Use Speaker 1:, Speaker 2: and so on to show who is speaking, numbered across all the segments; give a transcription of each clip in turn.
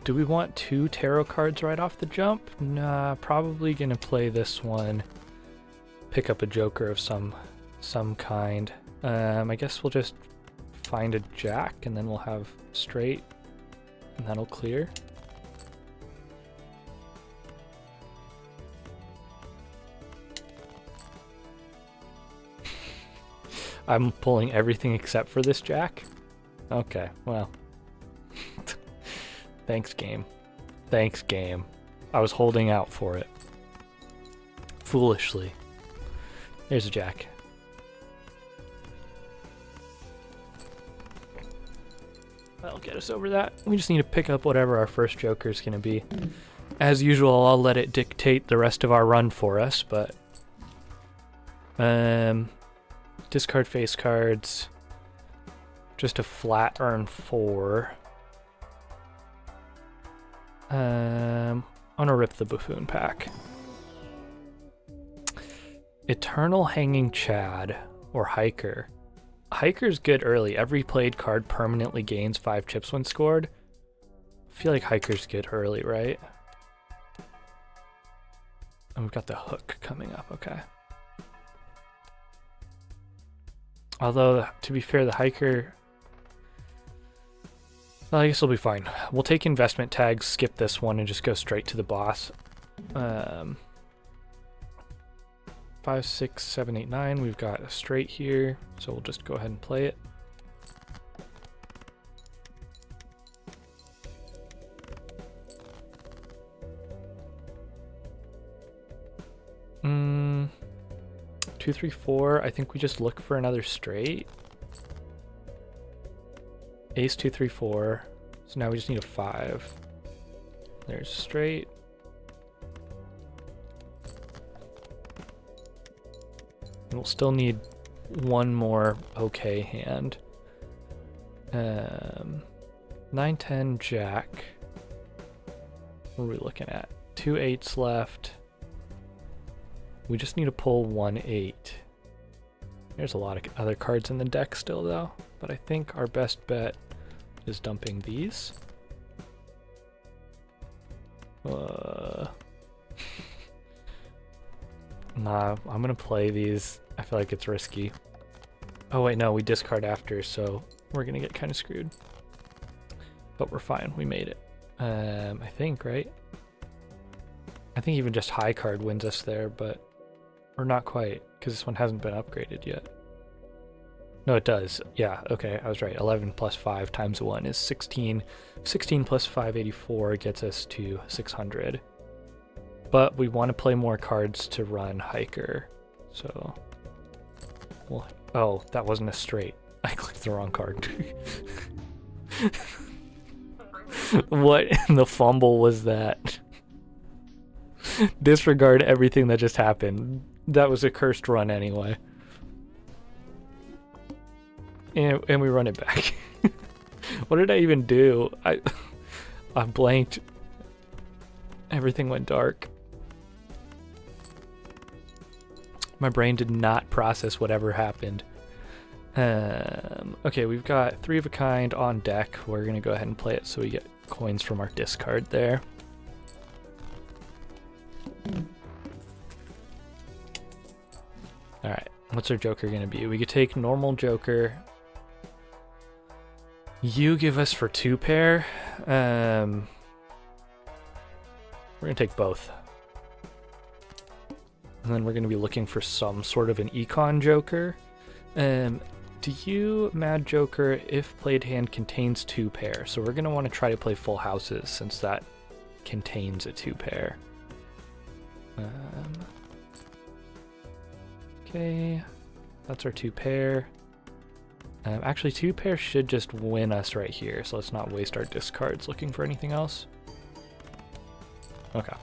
Speaker 1: Do we want 2 tarot cards right off the jump? Nah, probably gonna play this one. Pick up a joker of some kind. I guess we'll just find a jack and then we'll have straight and that'll clear. I'm pulling everything except for this jack? Okay, well. Thanks, game. Thanks, game. I was holding out for it. Foolishly. There's a jack. That'll get us over that. We just need to pick up whatever our first joker is going to be. As usual, I'll let it dictate the rest of our run for us, but... discard face cards. Just a flat earn 4. I'm gonna rip the buffoon pack. Eternal Hanging Chad or Hiker. Hiker's good early. Every played card permanently gains 5 chips when scored. I feel like Hiker's good early, right? And we've got the hook coming up, okay. Although, to be fair, the Hiker... Well, I guess it'll be fine. We'll take investment tags, skip this one, and just go straight to the boss. 5, 6, 7, 8, 9. We've got a straight here, so we'll just go ahead and play it. Mm, 2, 3, 4. I think we just look for another straight. Ace, 2, 3, 4. So now we just need a 5. There's straight. And we'll still need one more okay hand. 9, 10, jack. What are we looking at? 2 8s left. We just need to pull 1 8. There's a lot of other cards in the deck still though, but I think our best bet is dumping these. Nah, I'm gonna play these. I feel like it's risky. Oh wait, no, we discard after, so we're gonna get kind of screwed. But we're fine, we made it. I think, right? I think even just high card wins us there, but or not quite, because this one hasn't been upgraded yet. No, it does. Yeah, okay, I was right. 11 plus 5 times 1 is 16. 16 plus 5, 84 gets us to 600. But we want to play more cards to run Hiker. So, well, oh, that wasn't a straight. I clicked the wrong card. What in the fumble was that? Disregard everything that just happened. That was a cursed run anyway. And we run it back. What did I even do? I blanked. Everything went dark. My brain did not process whatever happened. Okay, we've got 3 of a kind on deck. We're gonna go ahead and play it so we get coins from our discard there. Alright, what's our joker gonna be? We could take normal joker. You give us for 2 pair. We're gonna take both. And then we're gonna be looking for some sort of an econ joker. Do you, Mad Joker, if played hand contains 2 pair? So we're gonna want to try to play full houses since that contains a 2 pair. Okay, that's our 2 pair. Actually, 2 pair should just win us right here, so let's not waste our discards looking for anything else. Okay.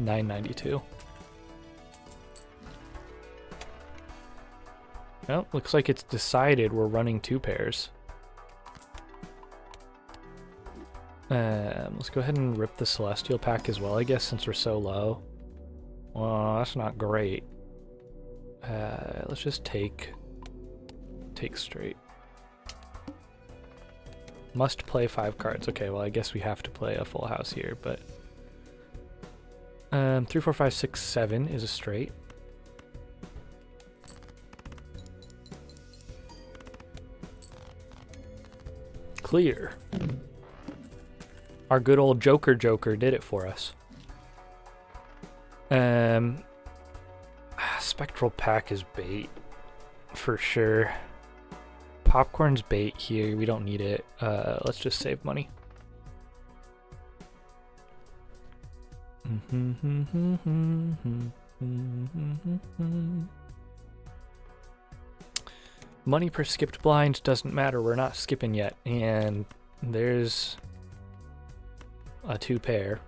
Speaker 1: 992. Well, looks like it's decided we're running 2 pairs. Let's go ahead and rip the Celestial pack as well, I guess, since we're so low. Well, that's not great. Let's just take straight. Must play 5 cards. Okay, well I guess we have to play a full house here, but 3, 4, 5, 6, 7 is a straight. Clear. Our good old Joker did it for us. Spectral Pack is bait for sure. Popcorn's bait here. We don't need it. Let's just save money. Money per skipped blind doesn't matter. We're not skipping yet. And there's a 2 pair.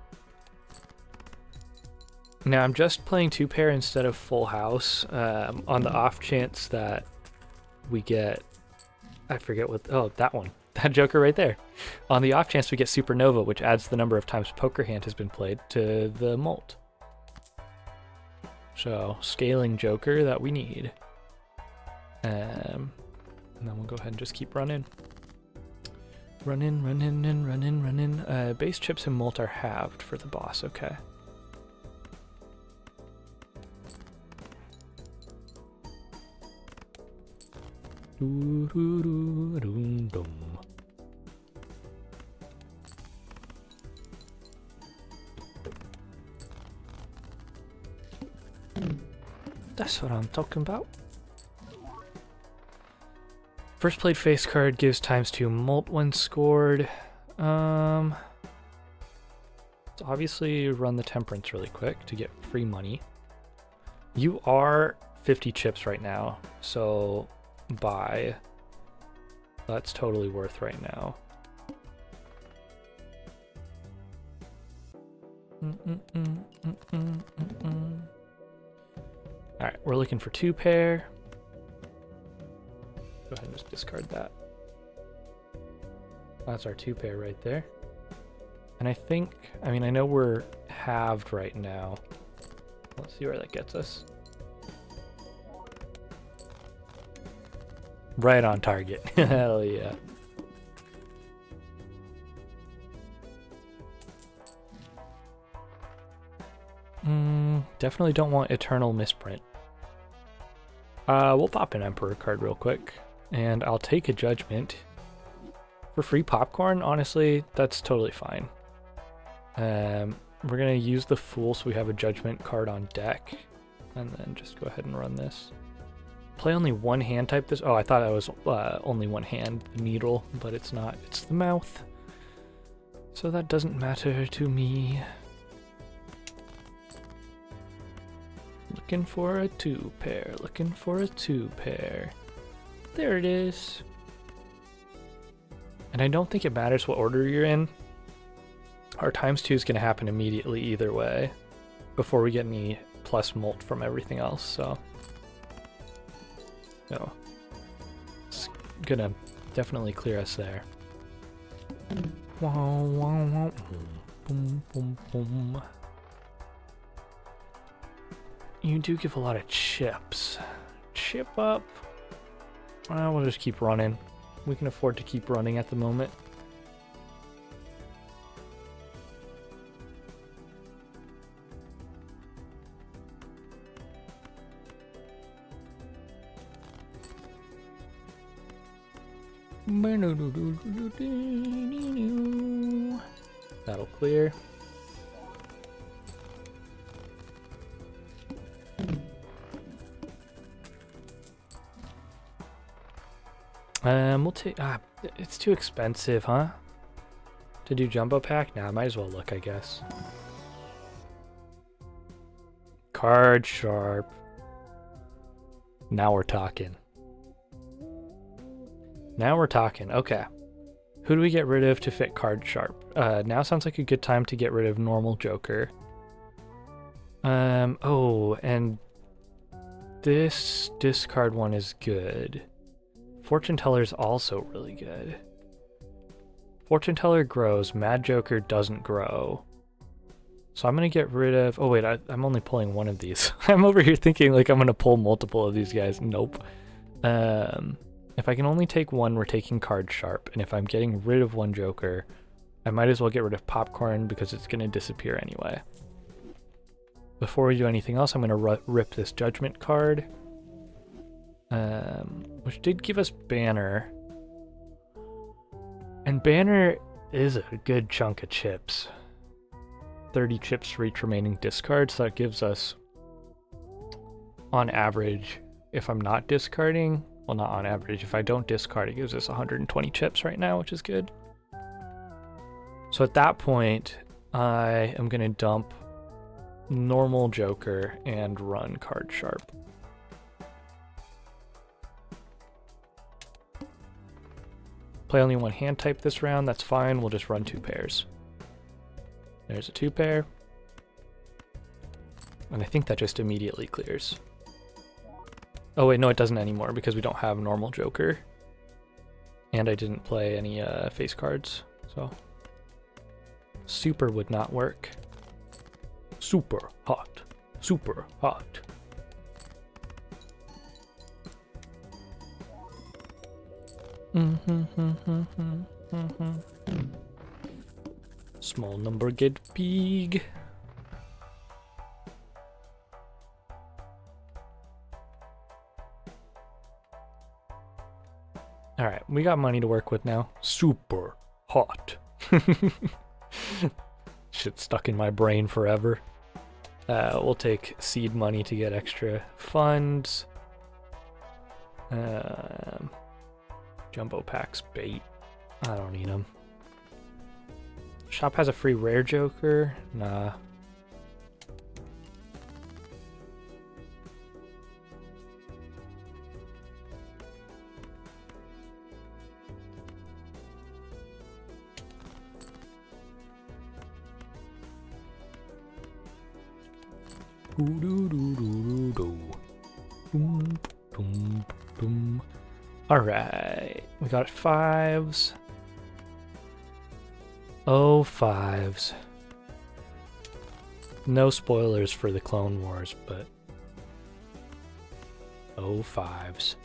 Speaker 1: Now I'm just playing 2 pair instead of full house on the off chance that we get, I forget what, oh, that one. That Joker right there. On the off chance we get Supernova, which adds the number of times Poker Hand has been played to the mult. So, scaling Joker that we need. And then we'll go ahead and just keep running. Running. Base chips and mult are halved for the boss, okay. That's what I'm talking about. First played face card gives ×2 mult when scored. Let's obviously run the Temperance really quick to get free money. You are 50 chips right now, so buy. That's totally worth right now. Alright, we're looking for 2 pair. Go ahead and just discard that. That's our 2 pair right there. And I think, I mean, I know we're halved right now. Let's see where that gets us. Right on target. Hell yeah. Definitely don't want Eternal Misprint. We'll pop an Emperor card real quick, and I'll take a Judgment. For free popcorn, honestly, that's totally fine. We're gonna use the Fool so we have a Judgment card on deck, and then just go ahead and run this. Play only 1 hand type this. Oh, I thought it was only 1 hand, the Needle, but it's not. It's the Mouth. So that doesn't matter to me. Looking for a 2 pair. Looking for a 2 pair. There it is. And I don't think it matters what order you're in. Our ×2 is going to happen immediately either way before we get any plus mult from everything else, so. No. It's gonna definitely clear us there. Boom, boom, boom. You do give a lot of chips. Chip up. Well, we'll just keep running. We can afford to keep running at the moment. That'll clear. We'll take. It's too expensive, huh? To do jumbo pack? Nah, might as well look, I guess. Card sharp. Now we're talking. Now we're talking. Okay. Who do we get rid of to fit card sharp? Now sounds like a good time to get rid of normal Joker. Oh, and this discard one is good. Fortune Teller's also really good. Fortune Teller grows, Mad Joker doesn't grow. So I'm gonna get rid of, oh wait, I'm only pulling one of these. I'm over here thinking like I'm gonna pull multiple of these guys. Nope. If I can only take one, we're taking card sharp. And if I'm getting rid of one joker, I might as well get rid of popcorn because it's going to disappear anyway. Before we do anything else, I'm going to rip this judgment card. Which did give us banner. And banner is a good chunk of chips. 30 chips for each remaining discard, so that gives us, on average, if I'm not discarding, well, not on average, if I don't discard, it gives us 120 chips right now, which is good. So at that point, I am going to dump normal joker and run card sharp. Play only one hand type this round, that's fine, we'll just run 2 pairs. There's a 2 pair. And I think that just immediately clears. Oh wait, no it doesn't anymore because we don't have normal joker. And I didn't play any face cards, so. Super would not work. Super hot. Super hot. Small number get big. Alright, we got money to work with now. Super hot. Shit stuck in my brain forever. We'll take seed money to get extra funds. Jumbo packs bait. I don't need them. Shop has a free rare joker? Nah. Alright, we got 5s. Oh, 5s. No spoilers for the Clone Wars, but oh, 5s.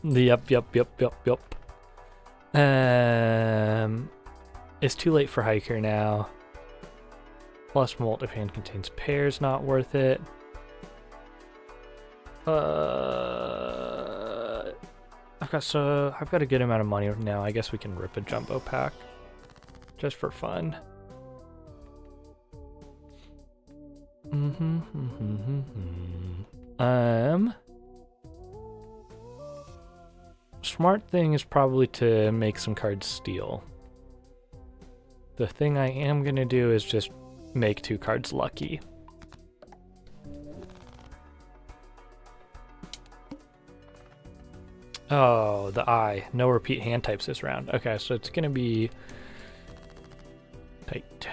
Speaker 1: Yep. It's too late for hiker now. Plus molt if hand contains pairs, not worth it. I've got a good amount of money now. I guess we can rip a jumbo pack just for fun. Smart thing is probably to make some cards steal. The thing I am gonna do is just make 2 cards lucky. Oh, the eye. No repeat hand types this round. Okay, so it's gonna be tight.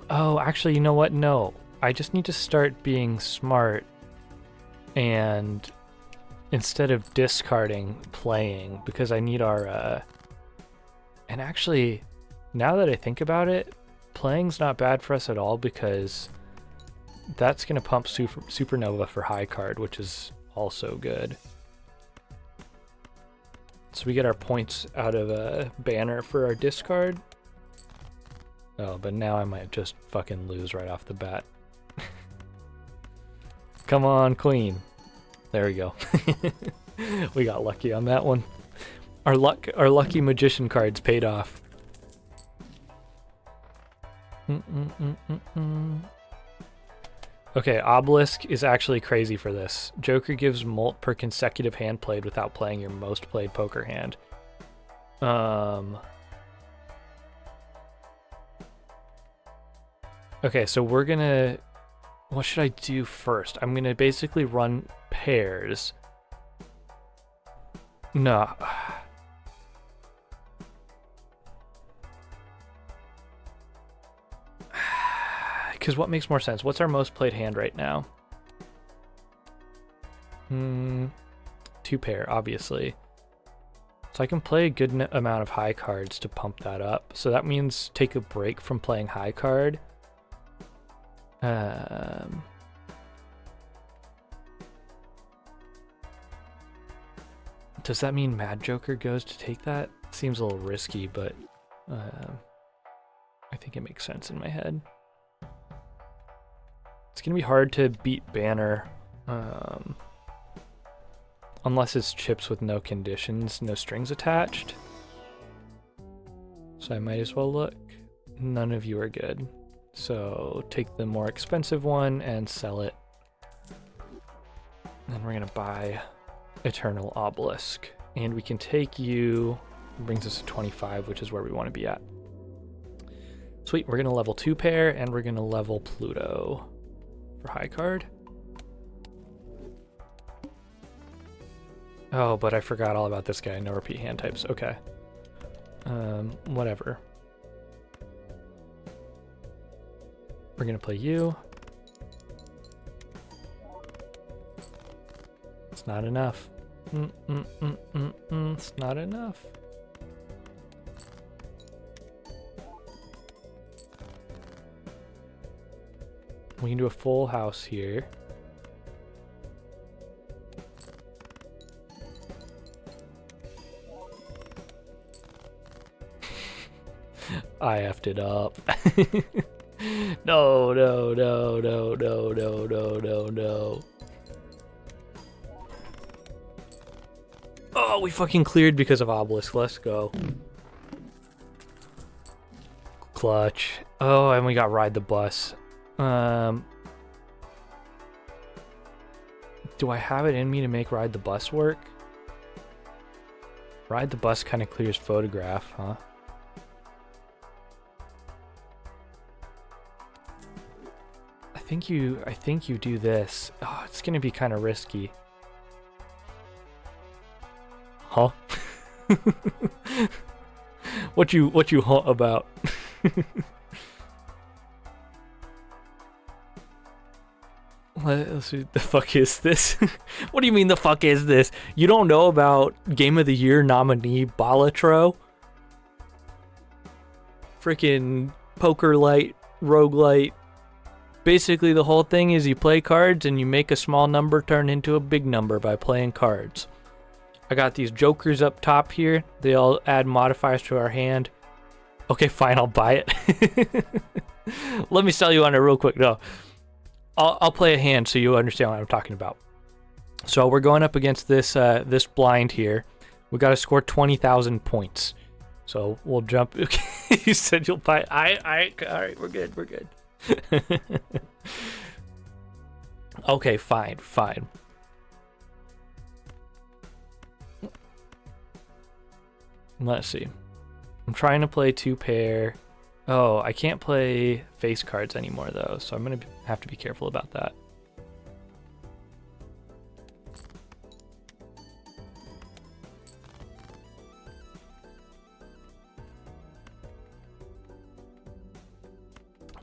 Speaker 1: Oh, actually, you know what? No. I just need to start being smart and instead of discarding, playing, because I need our, and actually, now that I think about it, playing's not bad for us at all because that's going to pump Supernova for high card, which is also good. So we get our points out of a banner for our discard. Oh, but now I might just fucking lose right off the bat. Come on, queen. There we go. We got lucky on that one. Our lucky magician cards paid off. Okay, Obelisk is actually crazy for this. Joker gives molt per consecutive hand played without playing your most played poker hand. Okay, so we're gonna... What should I do first? I'm gonna basically run pairs. No. Because what makes more sense? What's our most played hand right now? Two pair, obviously. So I can play a good amount of high cards to pump that up. So that means take a break from playing high card. Does that mean Mad Joker goes to take that? Seems a little risky, but I think it makes sense in my head. It's gonna be hard to beat Banner, unless it's chips with no conditions, no strings attached. So I might as well look. None of you are good. So take the more expensive one and sell it. And we're gonna buy Eternal Obelisk. And we can take you, brings us to 25, which is where we want to be at. Sweet, we're gonna level 2 pair and we're gonna level Pluto for high card. Oh, but I forgot all about this guy. No repeat hand types. Okay. Whatever. We're gonna play you. It's not enough. It's not enough. We can do a full house here. I effed it up. No, no, no, no, no, no, no, no, no. Oh, we fucking cleared because of Obelisk. Let's go. Clutch. Oh, and we got Ride the Bus. Do I have it in me to make Ride the Bus work? Ride the Bus kind of clears Photograph, huh? I think you do this. Oh, it's gonna be kind of risky. Huh? What you huh about? Let's see, the fuck is this? What do you mean the fuck is this? You don't know about Game of the Year nominee Balatro? Freaking poker light, roguelite. Basically the whole thing is you play cards and you make a small number turn into a big number by playing cards. I got these jokers up top here. They all add modifiers to our hand. Okay, fine, I'll buy it. Let me sell you on it real quick. No, I'll play a hand so you understand what I'm talking about. So we're going up against this this blind here. We got to score 20,000 points. So we'll jump. Okay, you said you'll buy it. All right, we're good. We're good. Okay, fine. Let's see. I'm trying to play 2 pair. Oh, I can't play face cards anymore though, so I'm gonna have to be careful about that.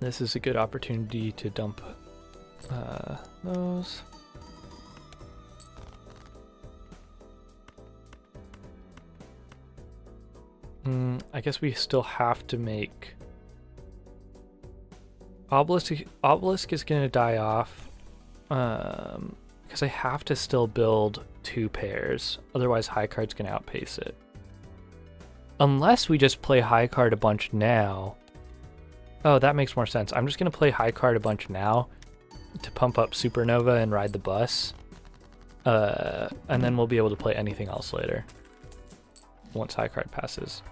Speaker 1: This is a good opportunity to dump those. I guess we still have to make... Obelisk is going to die off because I have to still build 2 pairs. Otherwise, high card's going to outpace it. Unless we just play high card a bunch now. Oh, that makes more sense. I'm just going to play high card a bunch now to pump up Supernova and Ride the Bus. And then we'll be able to play anything else later once high card passes.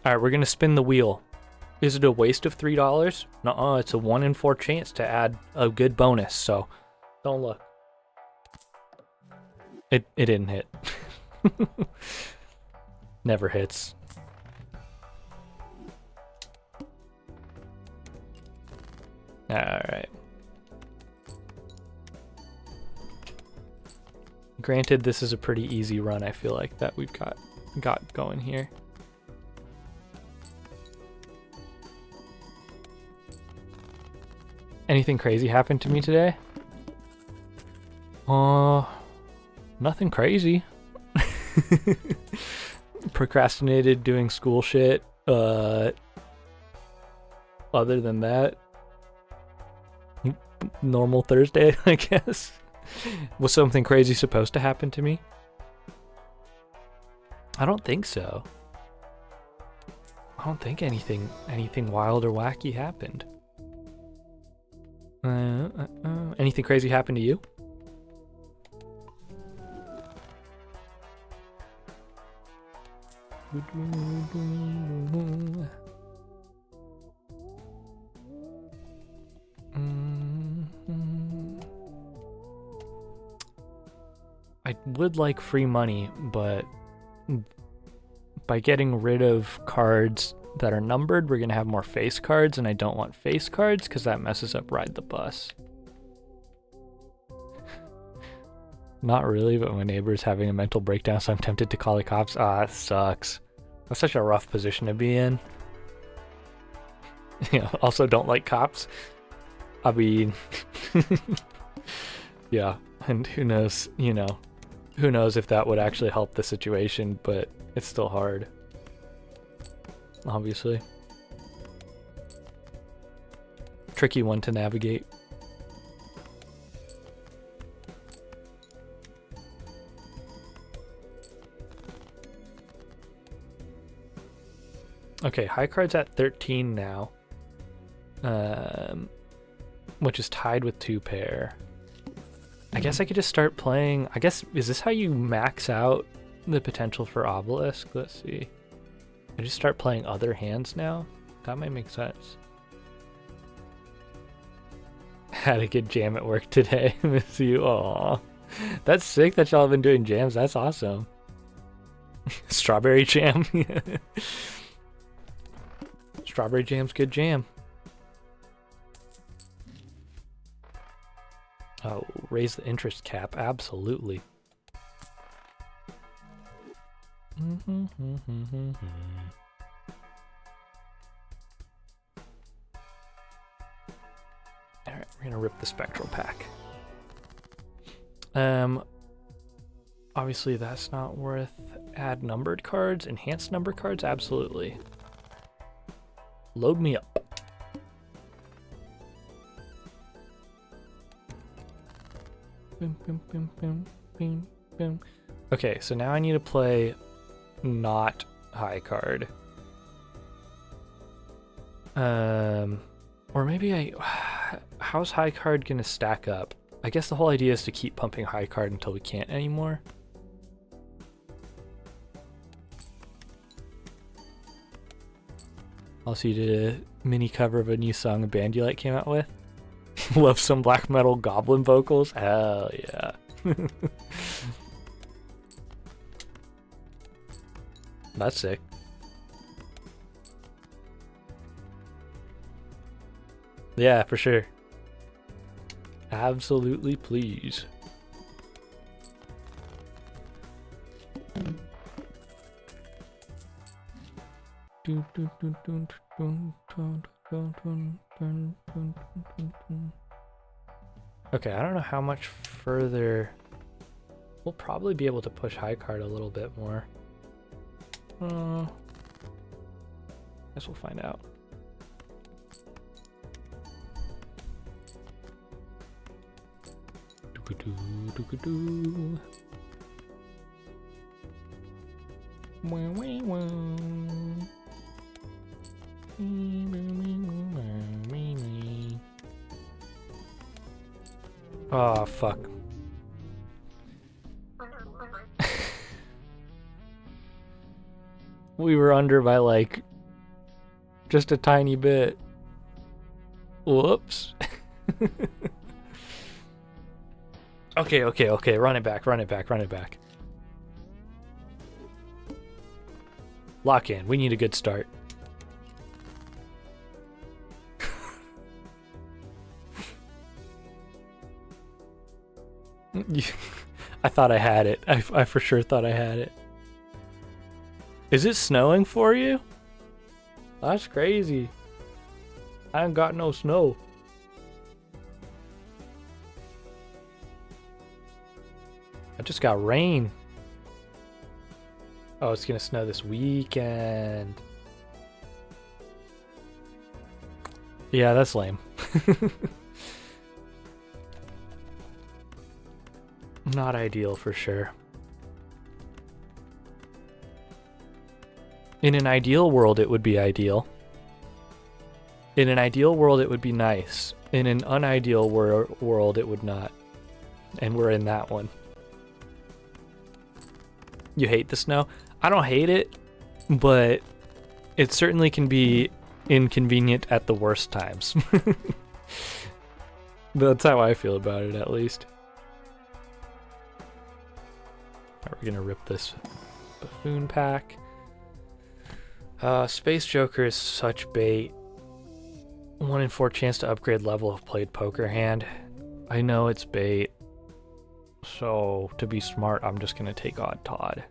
Speaker 1: All right, we're going to spin the wheel. Is it a waste of $3? Nuh-uh, it's a 1 in 4 chance to add a good bonus, so don't look. It didn't hit. Never hits. Alright. Granted, this is a pretty easy run, I feel like, that we've got going here. Anything crazy happened to me today? Nothing crazy. Procrastinated doing school shit. Other than that, normal Thursday, I guess. Was something crazy supposed to happen to me? I don't think so. I don't think anything wild or wacky happened. Anything crazy happened to you? I would like free money, but by getting rid of cards that are numbered, we're gonna have more face cards, and I don't want face cards because that messes up Ride the Bus. Not really, but my neighbor's having a mental breakdown, so I'm tempted to call the cops. Ah, that sucks. That's such a rough position to be in. Also don't like cops. I mean, yeah, and who knows, who knows if that would actually help the situation, but it's still hard. Obviously. Tricky one to navigate. Okay, high card's at 13 now. Which is tied with 2 pair. I guess I could just start playing. I guess, is this how you max out the potential for Obelisk? Let's see. I just start playing other hands now? That might make sense. Had a good jam at work today. Miss you. Aw. That's sick that y'all have been doing jams. That's awesome. Strawberry jam. Strawberry jam's good jam. Oh, raise the interest cap. Absolutely. Alright, we're gonna rip the spectral pack. Obviously that's not worth. Add numbered cards, enhanced number cards, absolutely. Load me up. Boom, boom, boom, boom, boom, boom. Okay, so now I need to play not high card. Or maybe how's high card gonna stack up? I guess the whole idea is to keep pumping high card until we can't anymore. Also, you did a mini cover of a new song a band you like came out with. Love some black metal goblin vocals. Hell yeah. That's sick. Yeah, for sure. Absolutely, please. Okay, I don't know how much further. We'll probably be able to push high card a little bit more. Guess we'll find out. Oh, fuck. We were under by like just a tiny bit. Whoops. Okay. Run it back. Lock in. We need a good start. I thought I had it. I for sure thought I had it. Is it snowing for you? That's crazy. I ain't got no snow. I just got rain. Oh, it's gonna snow this weekend. Yeah, that's lame. Not ideal for sure. In an ideal world, it would be ideal. In an ideal world, it would be nice. In an unideal world, it would not. And we're in that one. You hate the snow? I don't hate it, but it certainly can be inconvenient at the worst times. That's how I feel about it, at least. Alright, we're gonna rip this buffoon pack. Space Joker is such bait. 1 in 4 chance to upgrade level of played poker hand. I know it's bait, so to be smart, I'm just gonna take Odd Todd.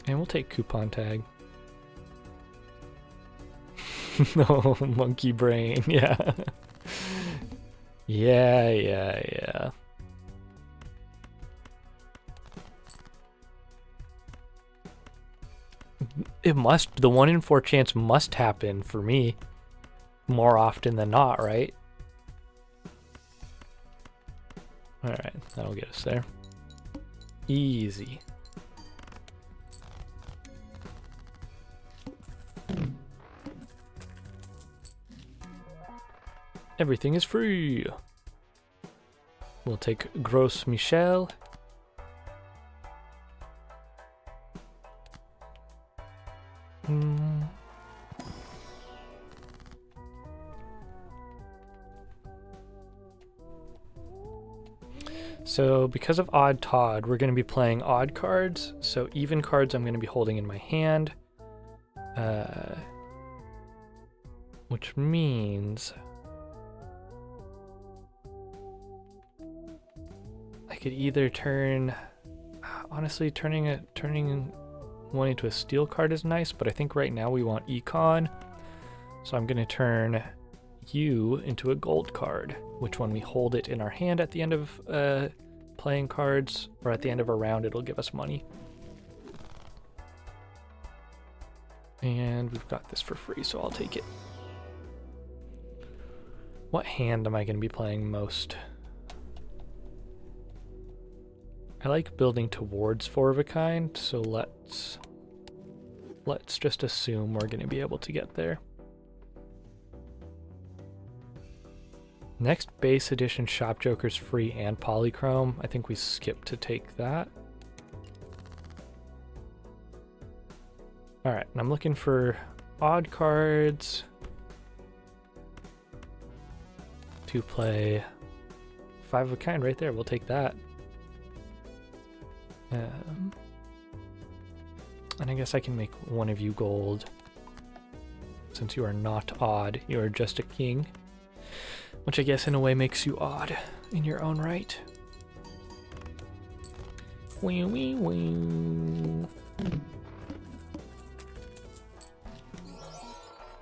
Speaker 1: And we'll take Coupon Tag. No, monkey brain, yeah. Yeah. It must, the 1 in 4 chance must happen for me more often than not, right? Alright, that'll get us there. Easy. Everything is free. We'll take Gros Michel. So because of Odd Todd, we're going to be playing odd cards. So even cards I'm going to be holding in my hand. Which means I could either turn, honestly, turning one into a steel card is nice, but I think right now we want econ. So I'm going to turn you into a gold card, which when we hold it in our hand at the end of playing cards, or at the end of a round, it'll give us money. And we've got this for free, so I'll take it. What hand am I going to be playing most? I like building towards 4 of a kind, so let's just assume we're going to be able to get there. Next base edition Shop Joker's free and polychrome. I think we skipped to take that. Alright, and I'm looking for odd cards to play 5 of a kind right there. We'll take that. And I guess I can make one of you gold. Since you are not odd, you are just a king. Which I guess in a way makes you odd in your own right. Wee wee wee.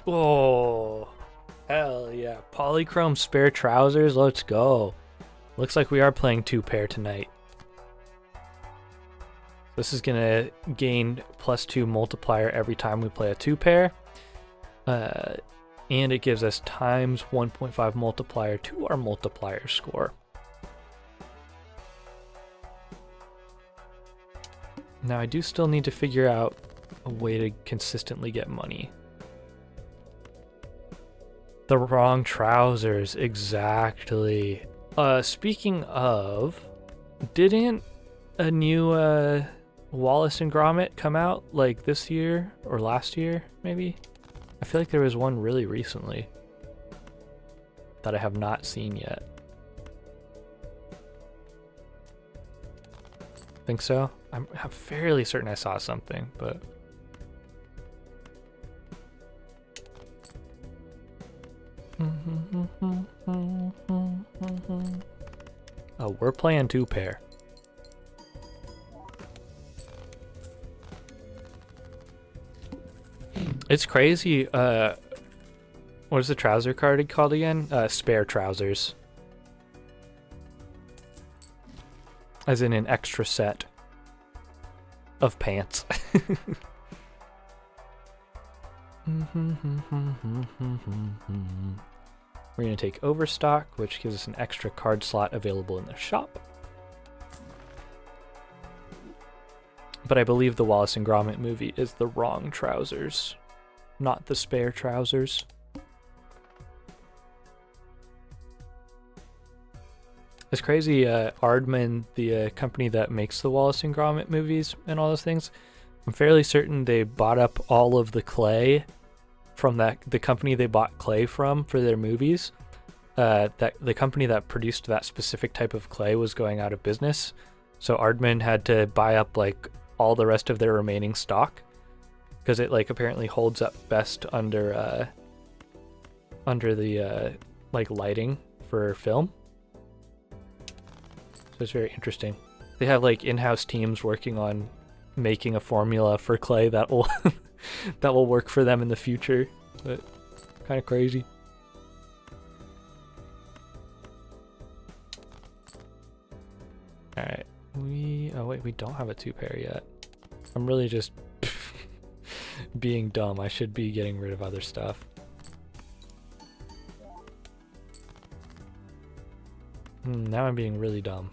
Speaker 1: Oh, hell yeah. Polychrome spare trousers, let's go. Looks like we are playing 2-pair tonight. This is gonna gain +2 multiplier every time we play a 2-pair. And it gives us times 1.5 multiplier to our multiplier score. Now I do still need to figure out a way to consistently get money. The wrong trousers, exactly. Speaking of, didn't a new Wallace and Gromit come out like this year or last year, maybe? I feel like there was one really recently that I have not seen yet. Think so? I'm fairly certain I saw something, but... Oh, we're playing 2-pair. It's crazy. What is the trouser card called again? Spare trousers. As in an extra set of pants. We're going to take Overstock, which gives us an extra card slot available in the shop. But I believe the Wallace and Gromit movie is the wrong trousers, not the spare trousers. It's crazy, Aardman, the company that makes the Wallace and Gromit movies and all those things, I'm fairly certain they bought up all of the clay from the company they bought clay from for their movies. That the company that produced that specific type of clay was going out of business, so Aardman had to buy up like all the rest of their remaining stock because it like apparently holds up best under the like lighting for film. So it's very interesting. They have like in-house teams working on making a formula for clay that will that will work for them in the future. But kind of crazy. All right, oh wait, we don't have a 2-pair yet. I'm really just being dumb. I should be getting rid of other stuff. Now I'm being really dumb.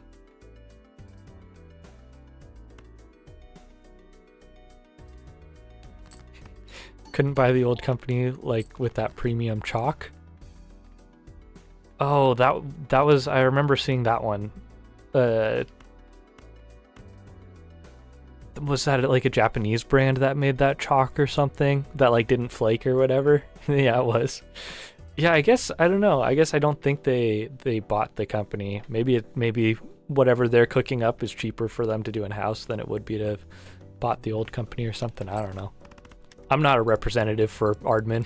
Speaker 1: Couldn't buy the old company like with that premium chalk. Oh, that was, I remember seeing that one. Was that like a Japanese brand that made that chalk or something that like didn't flake or whatever? Yeah, it was. Yeah, I guess, I don't know. I guess I don't think they bought the company. Maybe whatever they're cooking up is cheaper for them to do in-house than it would be to have bought the old company or something. I don't know. I'm not a representative for Aardman.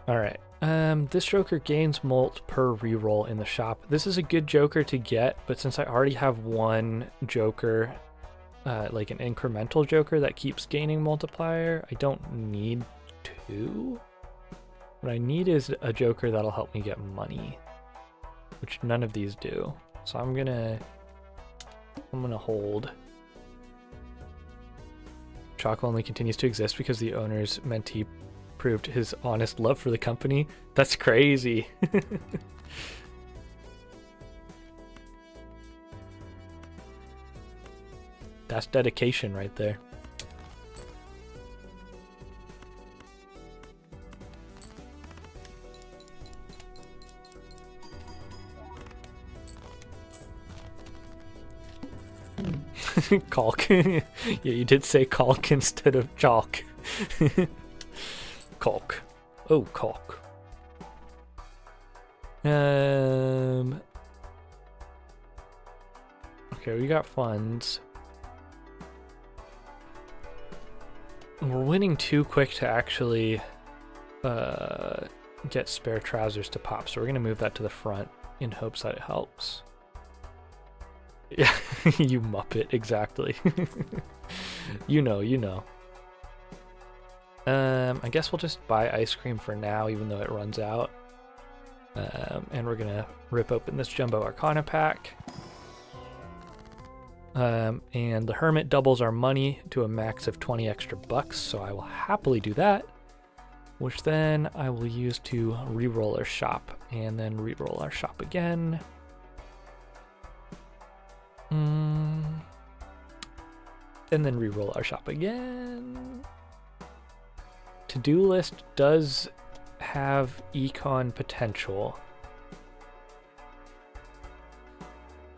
Speaker 1: Alright, this Joker gains molt per reroll in the shop. This is a good Joker to get, but since I already have one Joker, like an incremental Joker that keeps gaining multiplier, I don't need two. What I need is a Joker that'll help me get money, which none of these do. So I'm gonna hold. Chalk only continues to exist because the owner's mentee proved his honest love for the company. That's crazy. That's dedication right there. Caulk. Yeah, you did say caulk instead of chalk. Caulk. Oh, caulk. Okay, we got funds. We're winning too quick to actually get spare trousers to pop, so we're gonna move that to the front in hopes that it helps. Yeah, you muppet, exactly. You know. I guess we'll just buy ice cream for now, even though it runs out. And we're gonna rip open this Jumbo Arcana pack. And the Hermit doubles our money to a max of 20 extra bucks, so I will happily do that. Which then I will use to re-roll our shop, and then re-roll our shop again. And then re-roll our shop again. To-do list does have econ potential.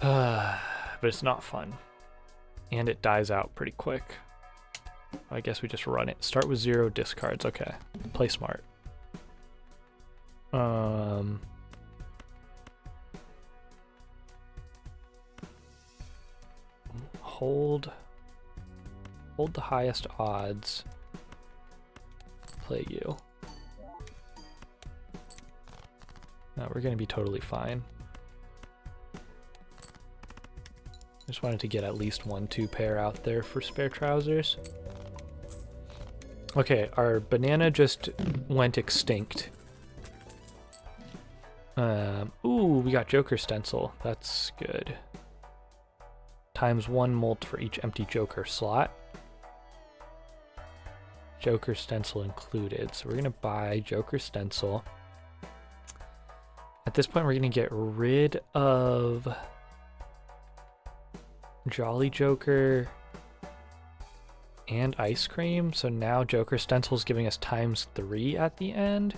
Speaker 1: But it's not fun. And it dies out pretty quick. I guess we just run it. Start with 0 discards. Okay. Play smart. Hold the highest odds. Play you. we're going to be totally fine. Just wanted to get at least 1-2 pair out there for spare trousers. Okay, our banana just went extinct. Ooh, we got Joker stencil. That's good. ×1 molt for each empty Joker slot. Joker stencil included. So we're going to buy Joker stencil. At this point, we're going to get rid of Jolly Joker and ice cream. So now Joker stencil is giving us ×3 at the end.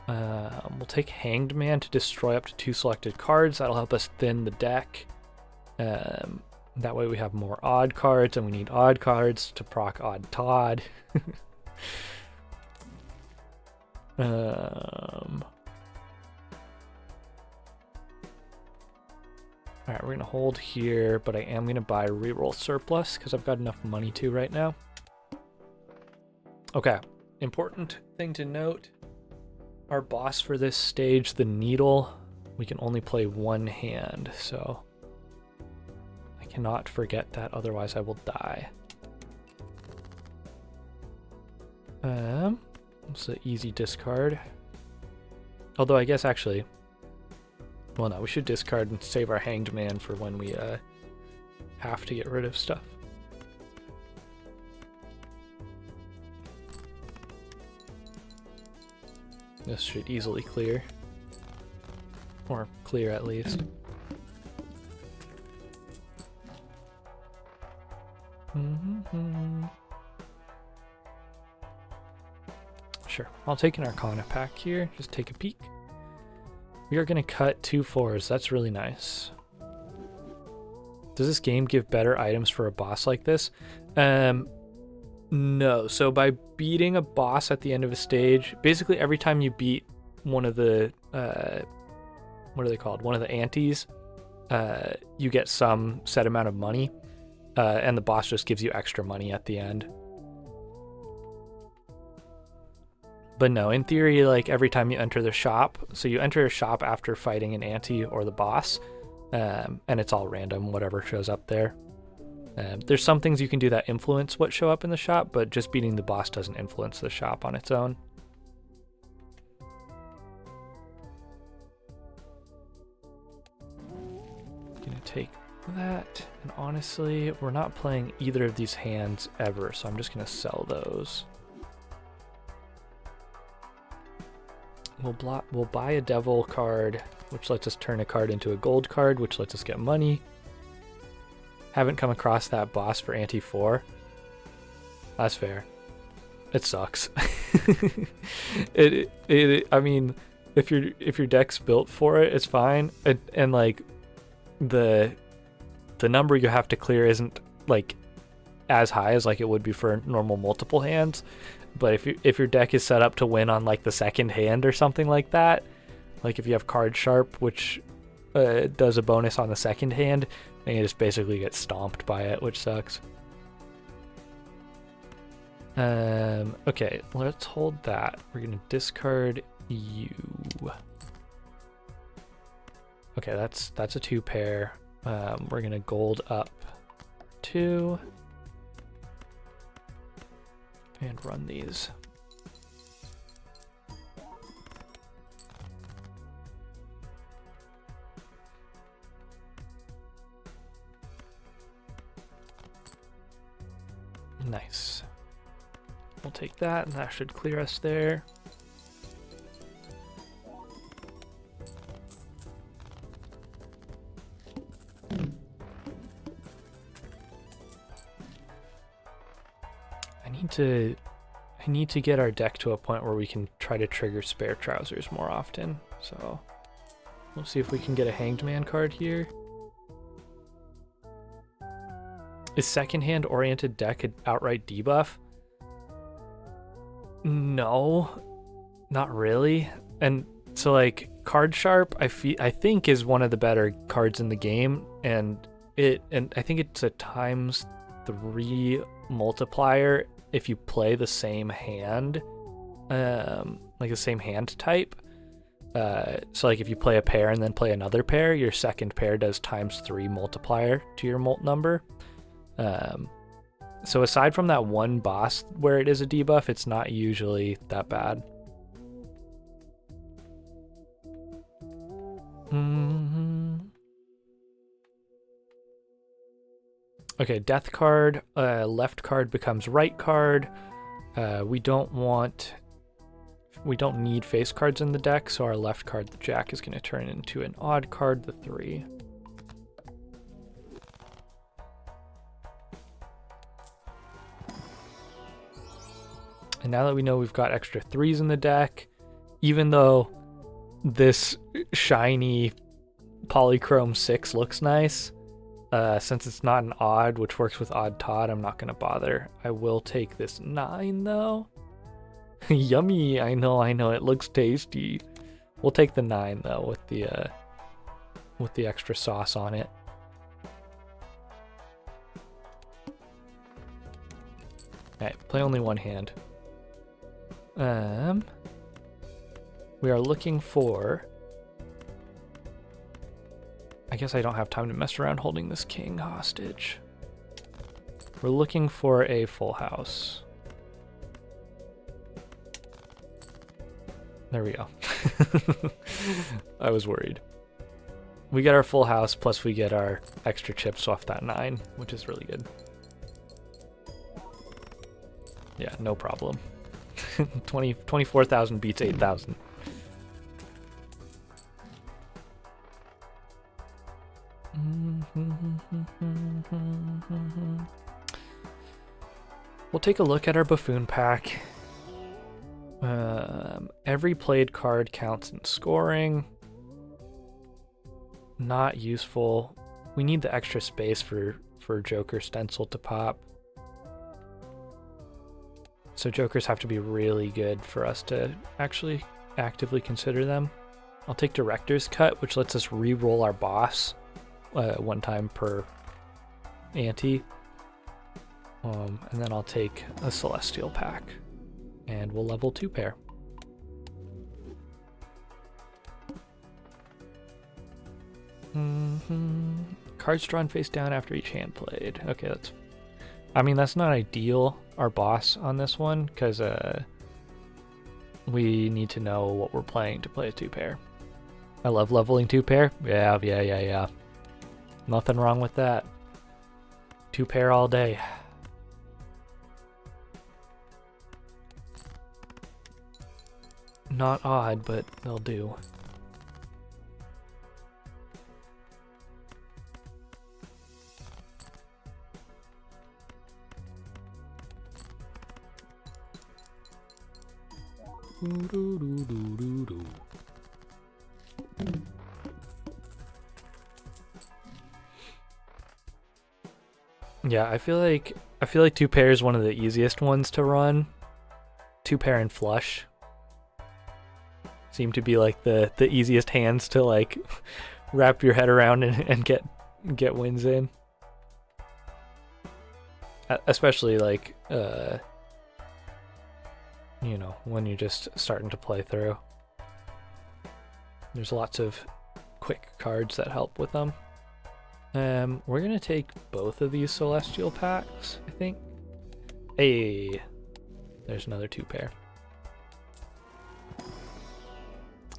Speaker 1: We'll take Hanged Man to destroy up to 2 selected cards. That'll help us thin the deck. That way we have more odd cards, and we need odd cards to proc Odd Todd. Alright, we're going to hold here, but I am going to buy Reroll Surplus because I've got enough money to right now. Okay, important thing to note. Our boss for this stage, the Needle, we can only play 1 hand, so I cannot forget that, otherwise I will die. It's an easy discard. Although I guess actually, well no, we should discard and save our Hanged Man for when we have to get rid of stuff. This should easily clear. Or clear at least. Sure, I'll take an Arcana pack here, just take a peek. We are going to cut 2 4s, that's really nice. Does this game give better items for a boss like this? No, so by beating a boss at the end of a stage, basically every time you beat one of the, what are they called? One of the antes, you get some set amount of money, and the boss just gives you extra money at the end. But no, in theory, like every time you enter the shop, so you enter a shop after fighting an ante or the boss, and it's all random, whatever shows up there. There's some things you can do that influence what show up in the shop, but just beating the boss doesn't influence the shop on its own. Gonna take that, and honestly, we're not playing either of these hands ever, so I'm just gonna sell those. We'll buy a devil card, which lets us turn a card into a gold card, which lets us get money. Haven't come across that boss for Ante 4. That's fair. It sucks. I mean, if your deck's built for it, it's fine. And like the number you have to clear isn't like as high as like it would be for normal multiple hands. But if your deck is set up to win on like the second hand or something like that, like if you have Card Sharp, which does a bonus on the second hand, then you just basically get stomped by it, which sucks. Okay, let's hold that. We're gonna discard you. Okay, that's a 2 pair. We're gonna gold up 2. And run these. Nice. We'll take that, and that should clear us there. I need to get our deck to a point where we can try to trigger spare trousers more often. So we'll see if we can get a Hanged Man card here. Is second hand oriented deck an outright debuff? No, not really. And so like Card Sharp, I think is one of the better cards in the game, and I think it's a ×3 multiplier if you play the same hand, like the same hand type. So like if you play a pair and then play another pair, your second pair does ×3 multiplier to your mult number. So aside from that one boss where it is a debuff, it's not usually that bad. Okay, death card, left card becomes right card. We don't need face cards in the deck, so our left card, the jack, is going to turn into an odd card, the 3. And now that we know we've got extra 3s in the deck, even though this shiny polychrome 6 looks nice, since it's not an odd, which works with odd Todd, I'm not going to bother. I will take this 9, though. Yummy, I know, it looks tasty. We'll take the 9, though, with the extra sauce on it. Alright, play only one hand. We are looking for... I guess I don't have time to mess around holding this king hostage. We're looking for a full house. There we go. I was worried. We get our full house, plus we get our extra chips off that 9, which is really good. Yeah, no problem. 24,000 beats 8,000. We'll take a look at our buffoon pack. Every played card counts in scoring. Not useful. We need the extra space for Joker Stencil to pop. So Jokers have to be really good for us to actually actively consider them. I'll take Director's Cut, which lets us re-roll our boss one time per ante. And then I'll take a Celestial pack. And we'll level 2 pair. Cards drawn face down after each hand played. Okay, that's not ideal, our boss on this one, because we need to know what we're playing to play a 2 pair. I love leveling 2 pair. Yeah. Nothing wrong with that. 2 pair all day. Not odd, but they'll do. Yeah, I feel like 2 pair is one of the easiest ones to run. 2 pair and flush seem to be like the easiest hands to like wrap your head around and get wins in. Especially like you know, when you're just starting to play through. There's lots of quick cards that help with them. We're gonna take both of these Celestial packs, I think. Hey, there's another 2 pair.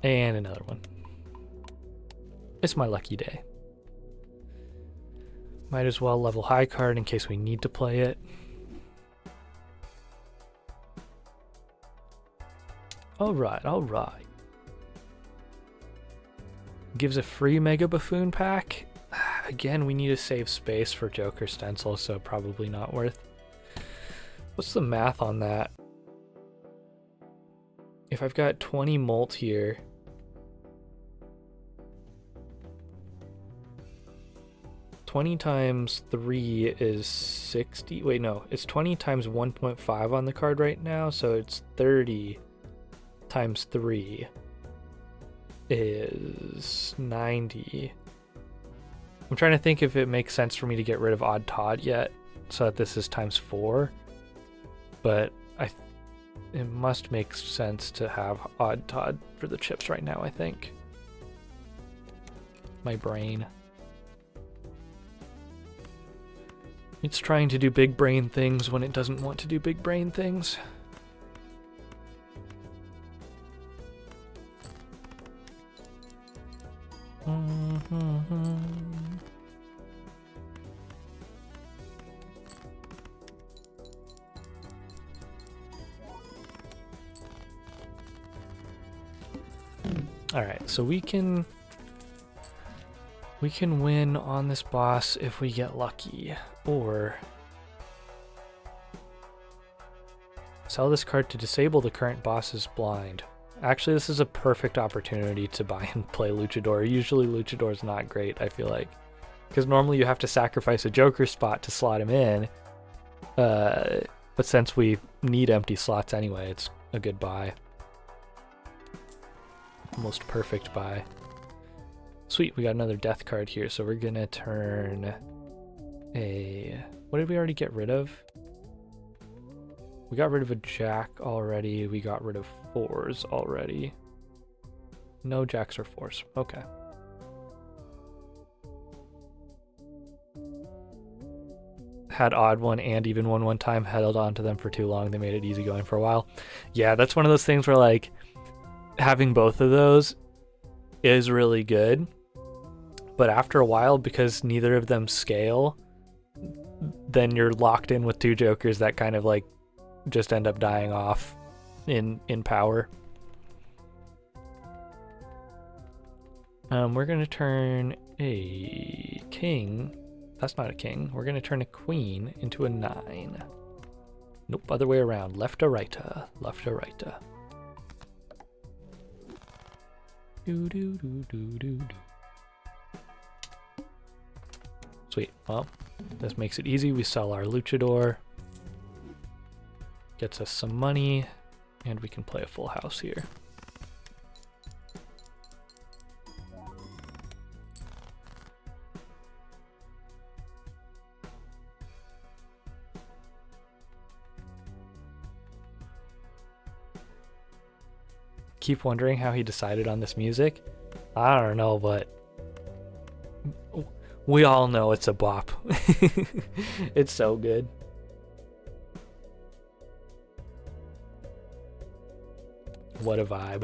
Speaker 1: And another one. It's my lucky day. Might as well level high card in case we need to play it. Alright. Gives a free Mega Buffoon pack. Again, we need to save space for Joker Stencil, so probably not worth. What's the math on that? If I've got 20 mult here, times 3 is 60. Wait, no, it's 20 times 1.5 on the card right now, so it's 30 times 3 is 90. I'm trying to think if it makes sense for me to get rid of Odd Todd yet, so that this is times 4. But it must make sense to have Odd Todd for the chips right now, I think. My brain. It's trying to do big brain things when it doesn't want to do big brain things. Alright, so we can win on this boss if we get lucky, or sell this card to disable the current boss's blind. Actually, this is a perfect opportunity to buy and play Luchador. Usually Luchador's not great, I feel like, because normally you have to sacrifice a Joker spot to slot him in, but since we need empty slots anyway, it's a good buy. Almost perfect buy. Sweet, we got another death card here, so we're gonna turn a... What did we already get rid of? We got rid of a jack already. We got rid of fours already. No jacks or fours. Okay. Had odd one and even one time. Held on to them for too long. They made it easy going for a while. Yeah, that's one of those things where, like, having both of those is really good. But after a while, because neither of them scale, then you're locked in with two jokers that kind of, like, just end up dying off in power. We're gonna turn a king. That's not a king. We're gonna turn a queen into a 9. Nope, other way around. Left to right. Left to right. Do do do do do do. Sweet. Well, this makes it easy. We sell our Luchador. Gets us some money, and we can play a full house here. Keep wondering how he decided on this music. I don't know, but we all know it's a bop. It's so good. What a vibe.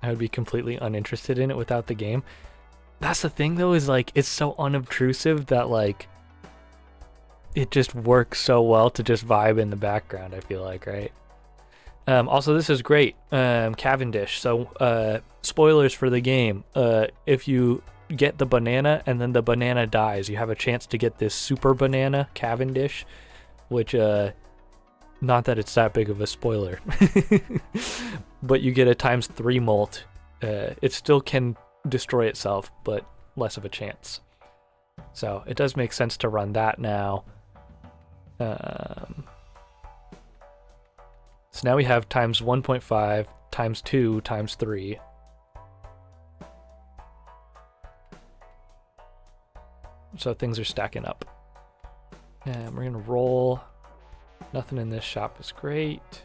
Speaker 1: I would be completely uninterested in it without the game. That's the thing though, is like it's so unobtrusive that like it just works so well to just vibe in the background, I feel like, right? Also, this is great. Cavendish. So, spoilers for the game. If you get the banana and then the banana dies, you have a chance to get this super banana, Cavendish, which, not that it's that big of a spoiler, but you get a ×3 molt. It still can destroy itself, but less of a chance. So, it does make sense to run that now. So now we have ×1.5, ×2, ×3. So things are stacking up. And we're gonna roll. Nothing in this shop is great.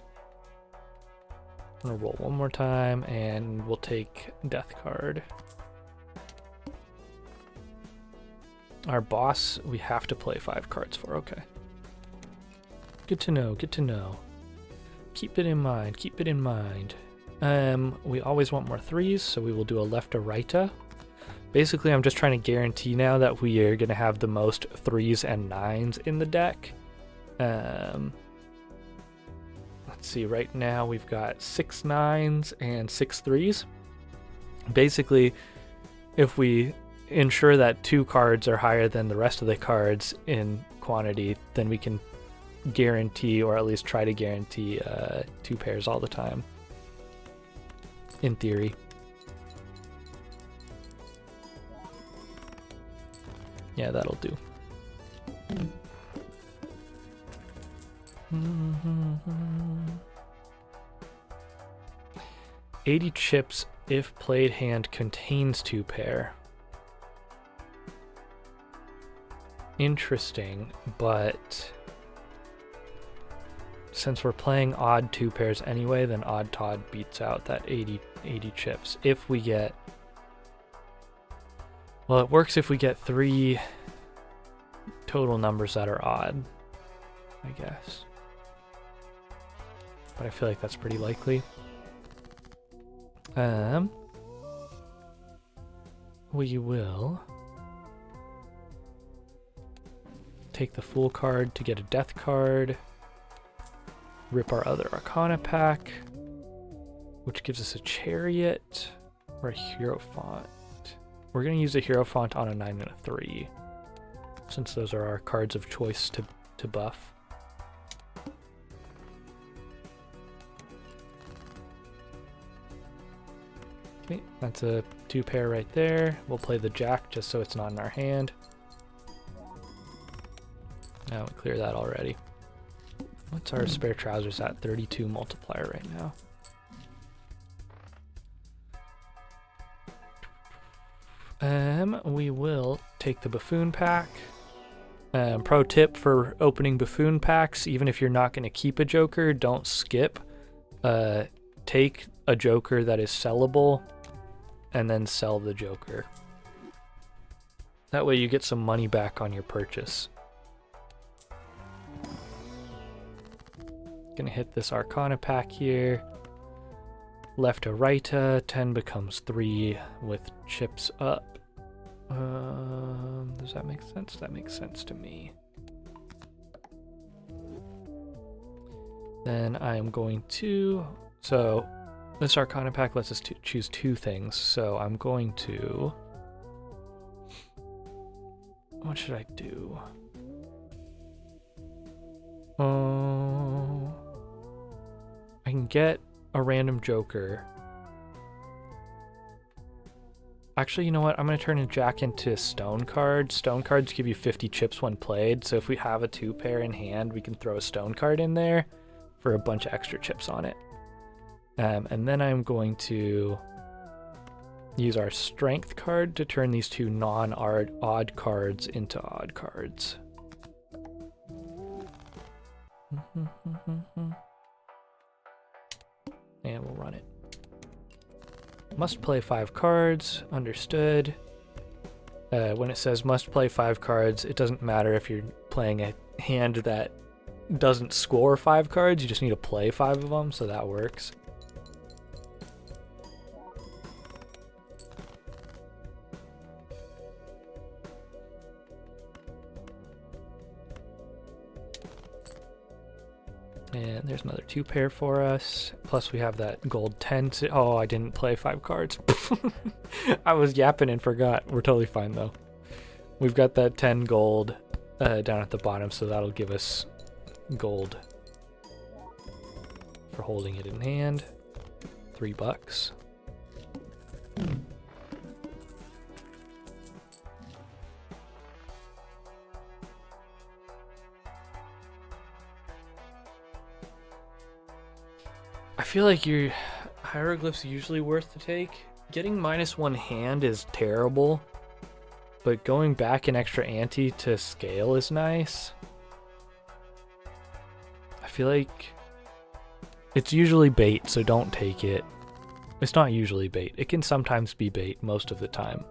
Speaker 1: I'm gonna roll one more time and we'll take death card. Our boss, we have to play 5 cards for, okay. Good to know, good to know. Keep it in mind, keep it in mind. We always want more 3s, so we will do a left to right. Basically, I'm just trying to guarantee now that we are going to have the most 3s and 9s in the deck. Let's see, right now we've got 6 9s and 6 3s. Basically, if we ensure that 2 cards are higher than the rest of the cards in quantity, then we can guarantee, or at least try to guarantee, 2 pairs all the time. In theory. Yeah, that'll do. 80 chips if played hand contains 2 pair. Interesting, but since we're playing odd 2 pairs anyway, then odd Todd beats out that 80 chips. If we get... Well, it works if we get 3 total numbers that are odd, I guess. But I feel like that's pretty likely. We will take the Fool card to get a Death card. Rip our other Arcana pack, which gives us a Chariot or a Hierophant. We're going to use a Hierophant on a 9 and a 3, since those are our cards of choice to buff. Okay, that's a 2 pair right there. We'll play the Jack just so it's not in our hand. Now we clear that already. What's our spare trousers at? 32 multiplier right now. We will take the Buffoon pack. Pro tip for opening Buffoon packs, even if you're not going to keep a Joker, don't skip. Take a Joker that is sellable and then sell the Joker. That way you get some money back on your purchase. Gonna hit this Arcana pack here. Left to right, 10 becomes 3 with chips up. Does that make sense? That makes sense to me. Then I am going to... So this Arcana pack lets us choose 2 things. So I'm going to... What should I do? I can get a random Joker. Actually, you know what? I'm going to turn a Jack into a Stone card. Stone cards give you 50 chips when played, so if we have a 2 pair in hand, we can throw a Stone card in there for a bunch of extra chips on it. And then I'm going to use our Strength card to turn these 2 non-odd cards into odd cards. And we'll run it. Must play 5 cards, understood. When it says must play 5 cards, it doesn't matter if you're playing a hand that doesn't score 5 cards, you just need to play 5 of them, so that works. And there's another 2 pair for us. Plus we have that gold 10. Oh, I didn't play 5 cards. I was yapping and forgot. We're totally fine though. We've got that 10 gold down at the bottom, so that'll give us gold for holding it in hand. $3. I feel like your hieroglyphs usually worth to take. Getting -1 hand is terrible, but going back an extra ante to scale is nice. I feel like it's usually bait, so don't take it. It's not usually bait. It can sometimes be bait most of the time.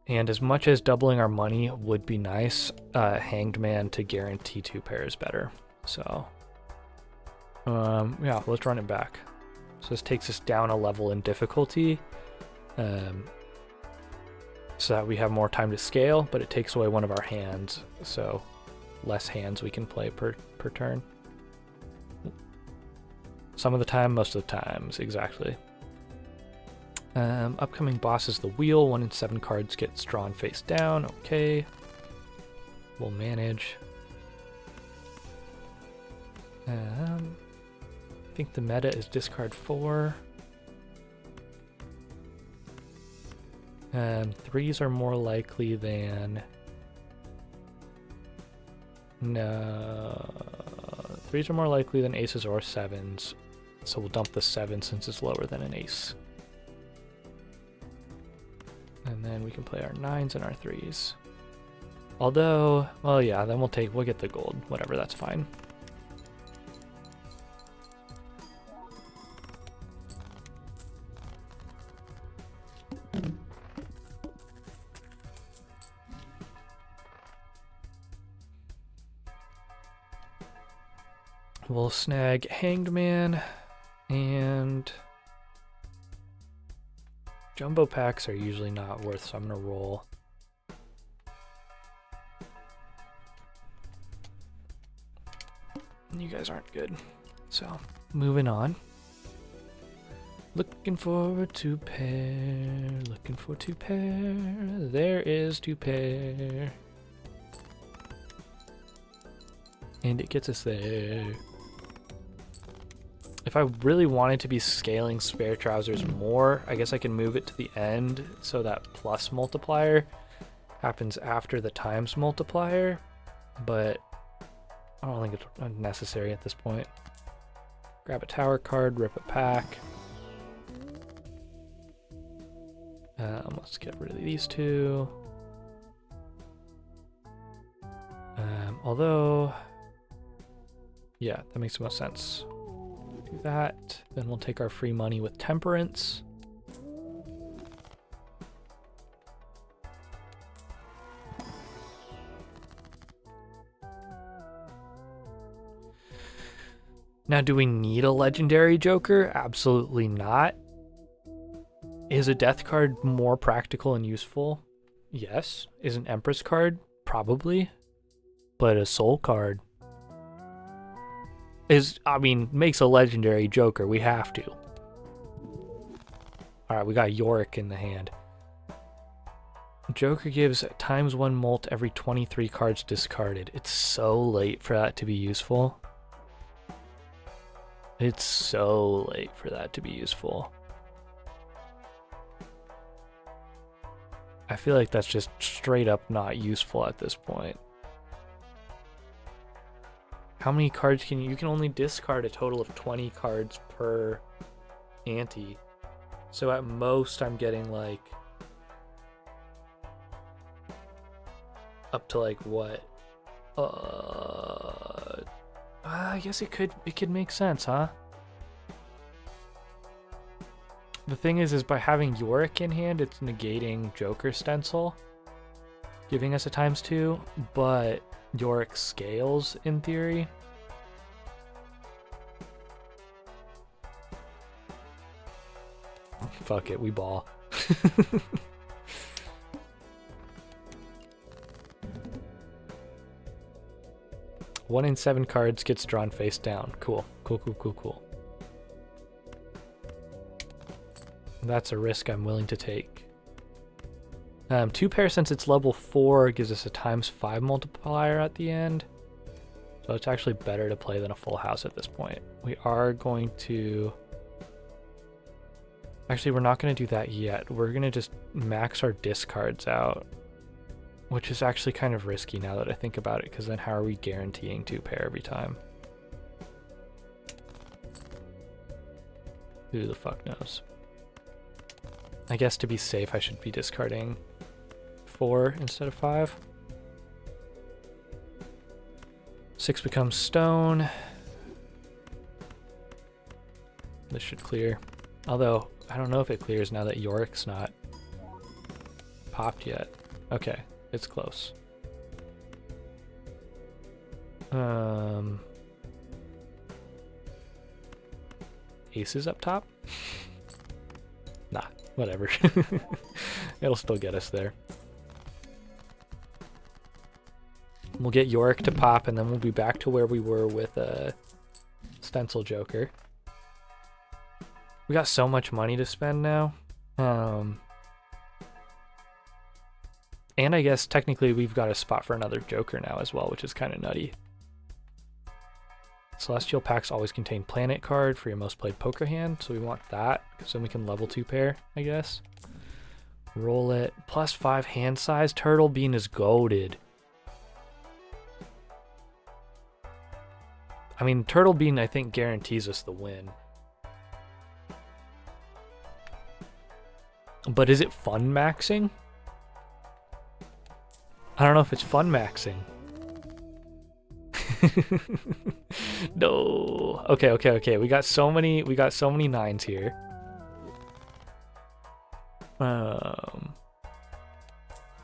Speaker 1: And as much as doubling our money would be nice, Hanged Man to guarantee 2 pairs better. So... yeah, let's run it back. So this takes us down a level in difficulty, so that we have more time to scale, but it takes away one of our hands, so less hands we can play per turn. Some of the time, most of the times, exactly. Upcoming boss is the Wheel. 1 in 7 cards gets drawn face down. Okay. We'll manage. I think the meta is discard 4. 3s are more likely than... No... Threes are more likely than aces or sevens, so we'll dump the 7 since it's lower than an ace. And then we can play our 9s and our 3s. Although, well, yeah, then we'll get the gold. Whatever, that's fine. We'll snag Hanged Man, and jumbo packs are usually not worth, so I'm gonna roll. You guys aren't good, so moving on. Looking for 2 pair, looking for 2 pair. There is 2 pair, and it gets us there. If I really wanted to be scaling spare trousers more, I guess I can move it to the end so that plus multiplier happens after the times multiplier, but I don't think it's necessary at this point. Grab a tower card, rip a pack. Let's get rid of these 2. Although, yeah, that makes the most sense. Do that, then we'll take our free money with temperance. Now, do we need a legendary Joker? Absolutely not. Is a death card more practical and useful? Yes. Is an Empress card? Probably. But a soul card makes a legendary Joker. We have to. Alright, we got Yorick in the hand. Joker gives ×1 molt every 23 cards discarded. It's so late for that to be useful. It's so late for that to be useful. I feel like that's just straight up not useful at this point. How many cards can you can only discard a total of 20 cards per ante. So at most I'm getting like up to like what? I guess it could make sense, huh? The thing is by having Yorick in hand, it's negating Joker Stencil, giving us a ×2, but Yorick scales in theory. Fuck it, we ball. 1 in 7 cards gets drawn face down. Cool. Cool. That's a risk I'm willing to take. 2 pair, since it's level 4, gives us a ×5 multiplier at the end. So it's actually better to play than a full house at this point. We are going to... Actually, we're not going to do that yet. We're going to just max our discards out, which is actually kind of risky now that I think about it, because then how are we guaranteeing 2 pair every time? Who the fuck knows? I guess to be safe, I should be discarding 4 instead of 5. 6 becomes stone. This should clear. Although, I don't know if it clears now that Yorick's not popped yet. Okay, it's close. Aces up top? Nah, whatever. It'll still get us there. We'll get Yorick to pop, and then we'll be back to where we were with Stencil Joker. We got so much money to spend now. And I guess technically we've got a spot for another Joker now as well, which is kind of nutty. Celestial packs always contain planet card for your most played poker hand, so we want that, because then we can level 2 pair, I guess. Roll it. +5 hand size. Turtle Bean is goated. I mean, Turtle Bean, I think, guarantees us the win. But is it fun maxing? I don't know if it's fun maxing. No. Okay. We got so many nines here.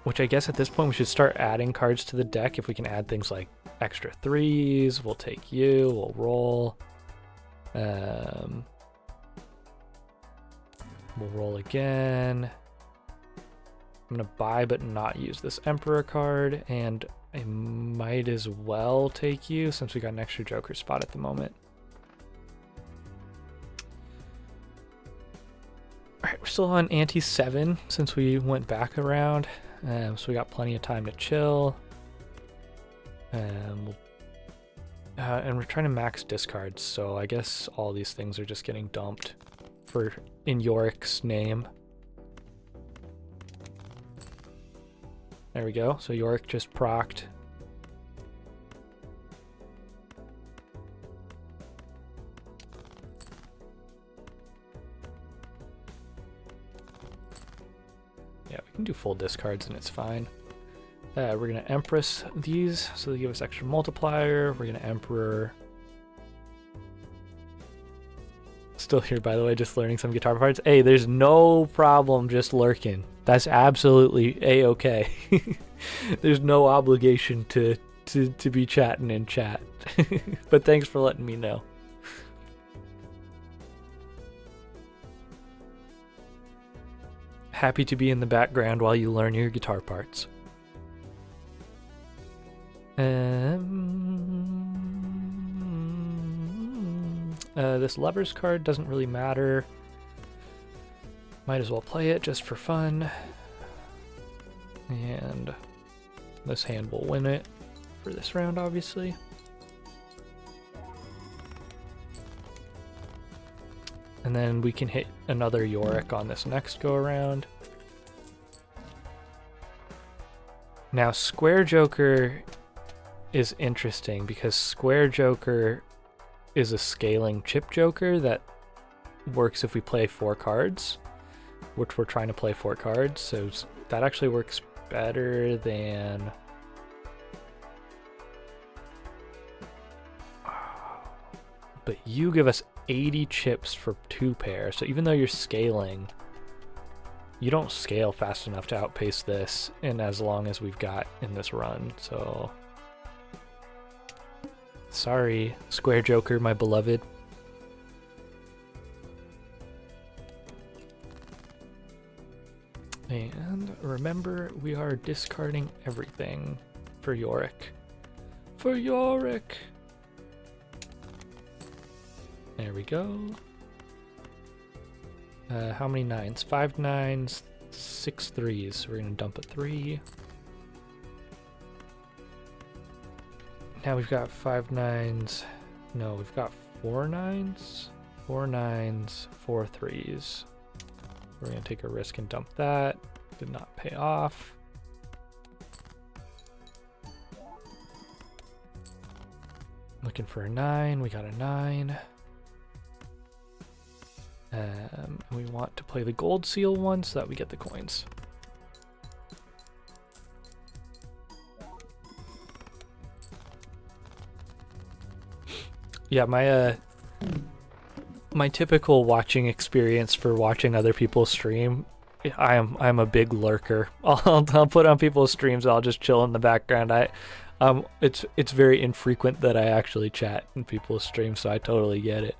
Speaker 1: Which I guess at this point we should start adding cards to the deck. If we can add things like extra threes, we'll take you, we'll roll. We'll roll again. I'm gonna buy but not use this Emperor card, and I might as well take you since we got an extra Joker spot at the moment. Alright, we're still on ante 7 since we went back around, so we got plenty of time to chill. And we're trying to max discards, so I guess all these things are just getting dumped in Yorick's name. There we go. So Yorick just procced. Yeah, we can do full discards and it's fine. We're going to Empress these, so they give us extra multiplier. We're going to Emperor. Still here, by the way, just learning some guitar parts. Hey, there's no problem just lurking. That's absolutely a-okay. There's no obligation to be chatting in chat. But thanks for letting me know. Happy to be in the background while you learn your guitar parts. This Lover's card doesn't really matter. Might as well play it just for fun. And this hand will win it for this round, obviously. And then we can hit another Yorick on this next go around. Now, Square Joker is interesting because Square Joker is a scaling chip Joker that works if we play 4 cards, which we're trying to play 4 cards, so that actually works better than... But you give us 80 chips for 2 pairs, so even though you're scaling, you don't scale fast enough to outpace this, and as long as we've got in this run, so... Sorry, Square Joker, my beloved. And remember, we are discarding everything for Yorick. For Yorick! There we go. How many nines? 5 nines, 6 threes. We're gonna dump a 3. Now we've got 5 nines. No, we've got 4 nines. 4 nines, 4 threes. We're gonna take a risk and dump that. Did not pay off. Looking for a 9. We got a 9. We want to play the gold seal one so that we get the coins. Yeah, my typical watching experience for watching other people stream, I'm a big lurker. I'll put on people's streams, I'll just chill in the background. It's very infrequent that I actually chat in people's streams, so I totally get it.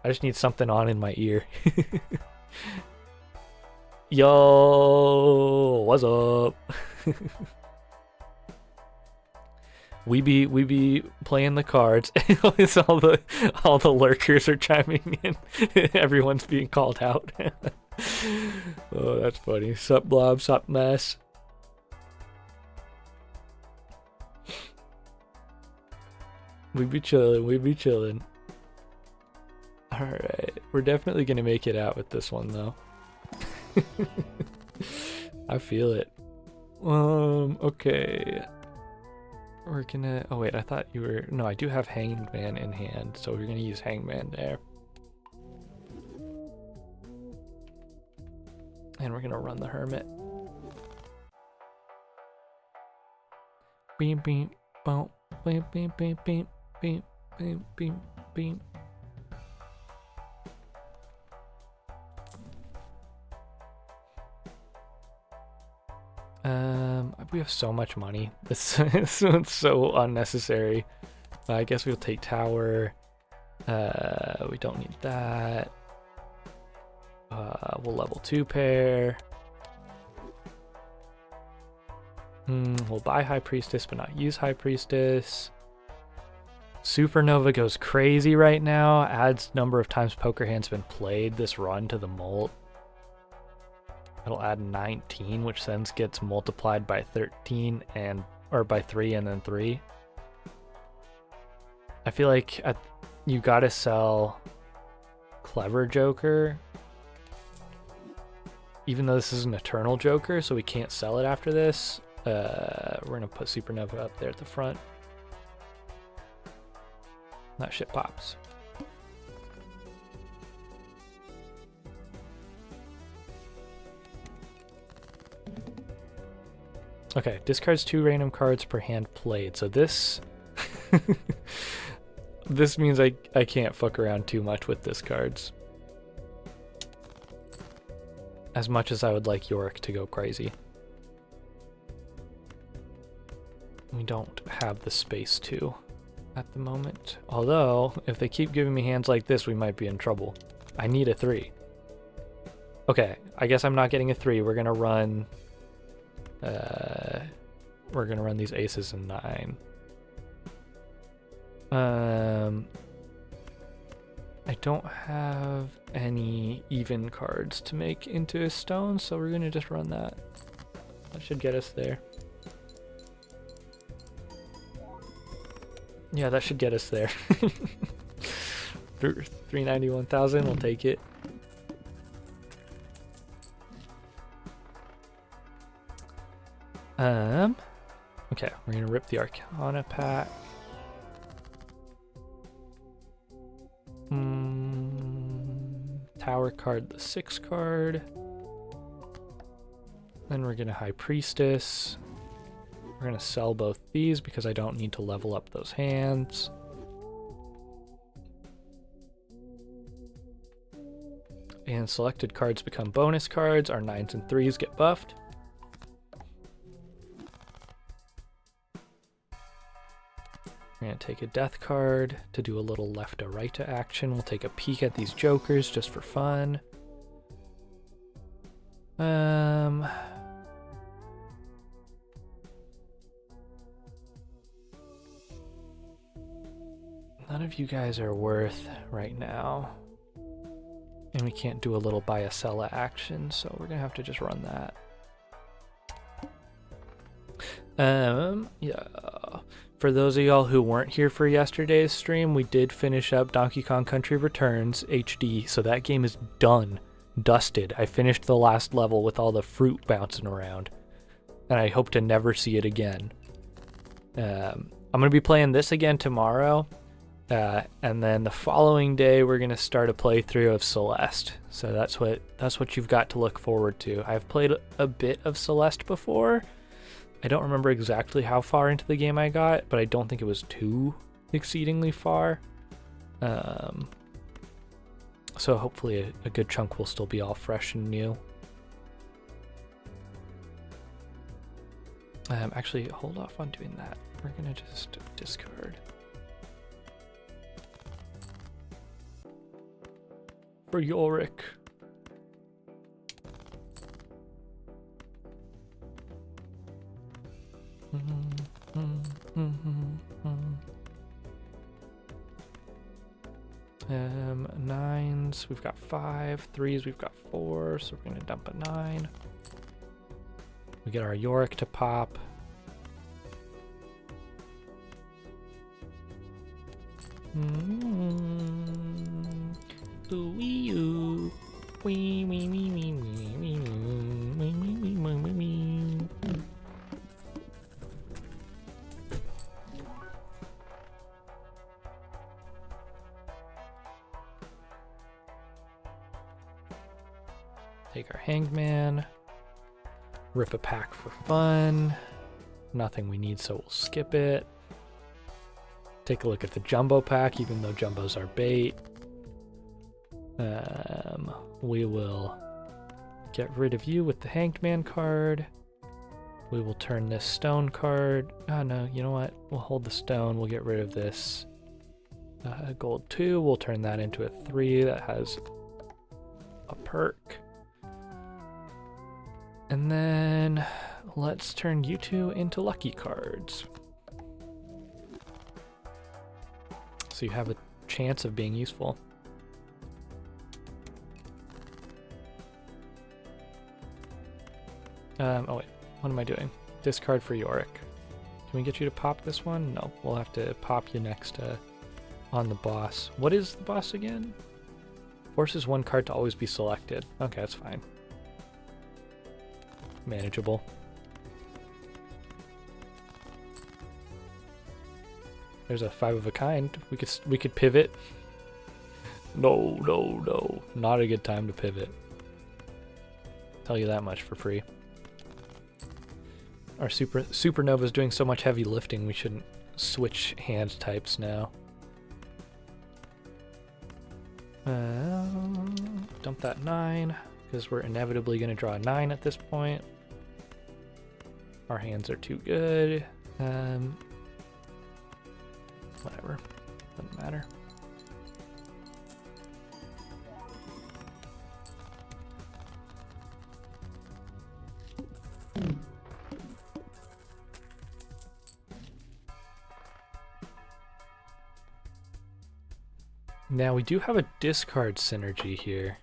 Speaker 1: I just need something on in my ear. Yo, what's up? We be playing the cards. It's all the lurkers are chiming in. Everyone's being called out. Oh, that's funny. Sup blob, sup mess. We be chilling. Alright, we're definitely gonna make it out with this one though. I feel it. Okay. we're gonna, oh wait, I thought you were, no, I do have Hangman in hand, so we're gonna use Hangman there. And we're gonna run the Hermit. Beam, beam, boom, beam, beam, beam, beam, beam, beam, beam, beam. We have so much money. This is so unnecessary. I guess we'll take tower. We don't need that. We'll level 2 pair. We'll buy High Priestess, but not use High Priestess. Supernova goes crazy right now. Adds number of times poker hand's been played this run to the mult. It'll add 19, which then gets multiplied by 13 or by 3 and then 3. I feel like you gotta sell Clever Joker. Even though this is an Eternal Joker, so we can't sell it after this. We're gonna put Supernova up there at the front. That shit pops. Okay, discards 2 random cards per hand played. So this this means I can't fuck around too much with discards. As much as I would like Yorick to go crazy. We don't have the space to at the moment. Although, if they keep giving me hands like this, we might be in trouble. I need a 3. Okay, I guess I'm not getting a 3. We're gonna run these aces and 9. I don't have any even cards to make into a stone, so we're gonna just run that. That should get us there. Yeah, that should get us there. 391,000, we'll take it. Okay, we're gonna rip the Arcana pack. Tower card, the 6 card. Then we're gonna High Priestess. We're gonna sell both these because I don't need to level up those hands. And selected cards become bonus cards. Our 9s and 3s get buffed. We're gonna take a death card to do a little left to right to action. We'll take a peek at these jokers just for fun. None of you guys are worth right now. And we can't do a little buy a sella action, so we're gonna have to just run that. Yeah. For those of y'all who weren't here for yesterday's stream, we did finish up Donkey Kong Country Returns HD, so that game is done. Dusted. I finished the last level with all the fruit bouncing around, and I hope to never see it again. I'm gonna be playing this again tomorrow, and then the following day we're gonna start a playthrough of Celeste. So that's what you've got to look forward to. I've played a bit of Celeste before. I don't remember exactly how far into the game I got, but I don't think it was too exceedingly far. So hopefully a good chunk will still be all fresh and new. Actually, hold off on doing that. We're gonna just discard. For Yorick. Nines, we've got 5. 3s, we've got 4, so we're gonna dump a 9. We get our Yorick to pop. Take our Hanged Man. Rip a pack for fun. Nothing we need, so we'll skip it. Take a look at the Jumbo pack, even though Jumbos are bait. We will get rid of you with the Hanged Man card. We will turn this stone card. Oh no, you know what? We'll hold the stone. We'll get rid of this gold 2. We'll turn that into a 3 that has a perk. And then let's turn you 2 into lucky cards. So you have a chance of being useful. Oh wait, what am I doing? Discard for Yorick. Can we get you to pop this one? No, we'll have to pop you next on the boss. What is the boss again? Forces one card to always be selected. Okay, that's fine. Manageable. There's a 5 of a kind. We could pivot. No, not a good time to pivot. Tell you that much for free. Our Supernova's doing so much heavy lifting, we shouldn't switch hand types now. Dump that 9, because we're inevitably going to draw a 9 at this point. Our hands are too good. Whatever. Doesn't matter. Now we do have a discard synergy here.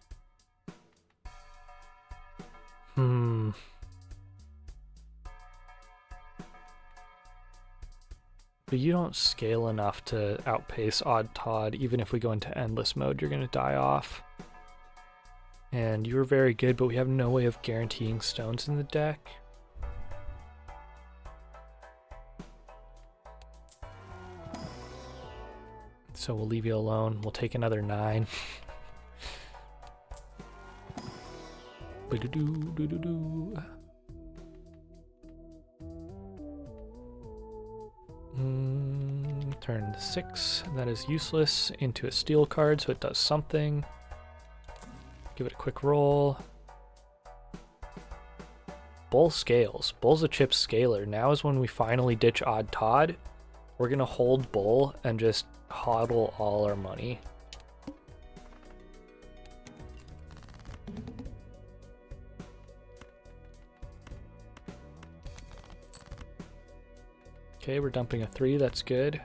Speaker 1: But you don't scale enough to outpace Odd Todd. Even if we go into endless mode, you're going to die off. And you're very good, but we have no way of guaranteeing stones in the deck. So we'll leave you alone. We'll take another 9. Turn 6. That is useless into a steel card, so it does something. Give it a quick roll. Bull scales. Bull's a chip scaler. Now is when we finally ditch Odd Todd. We're gonna hold Bull and just hodl all our money. Okay, we're dumping a 3, that's good.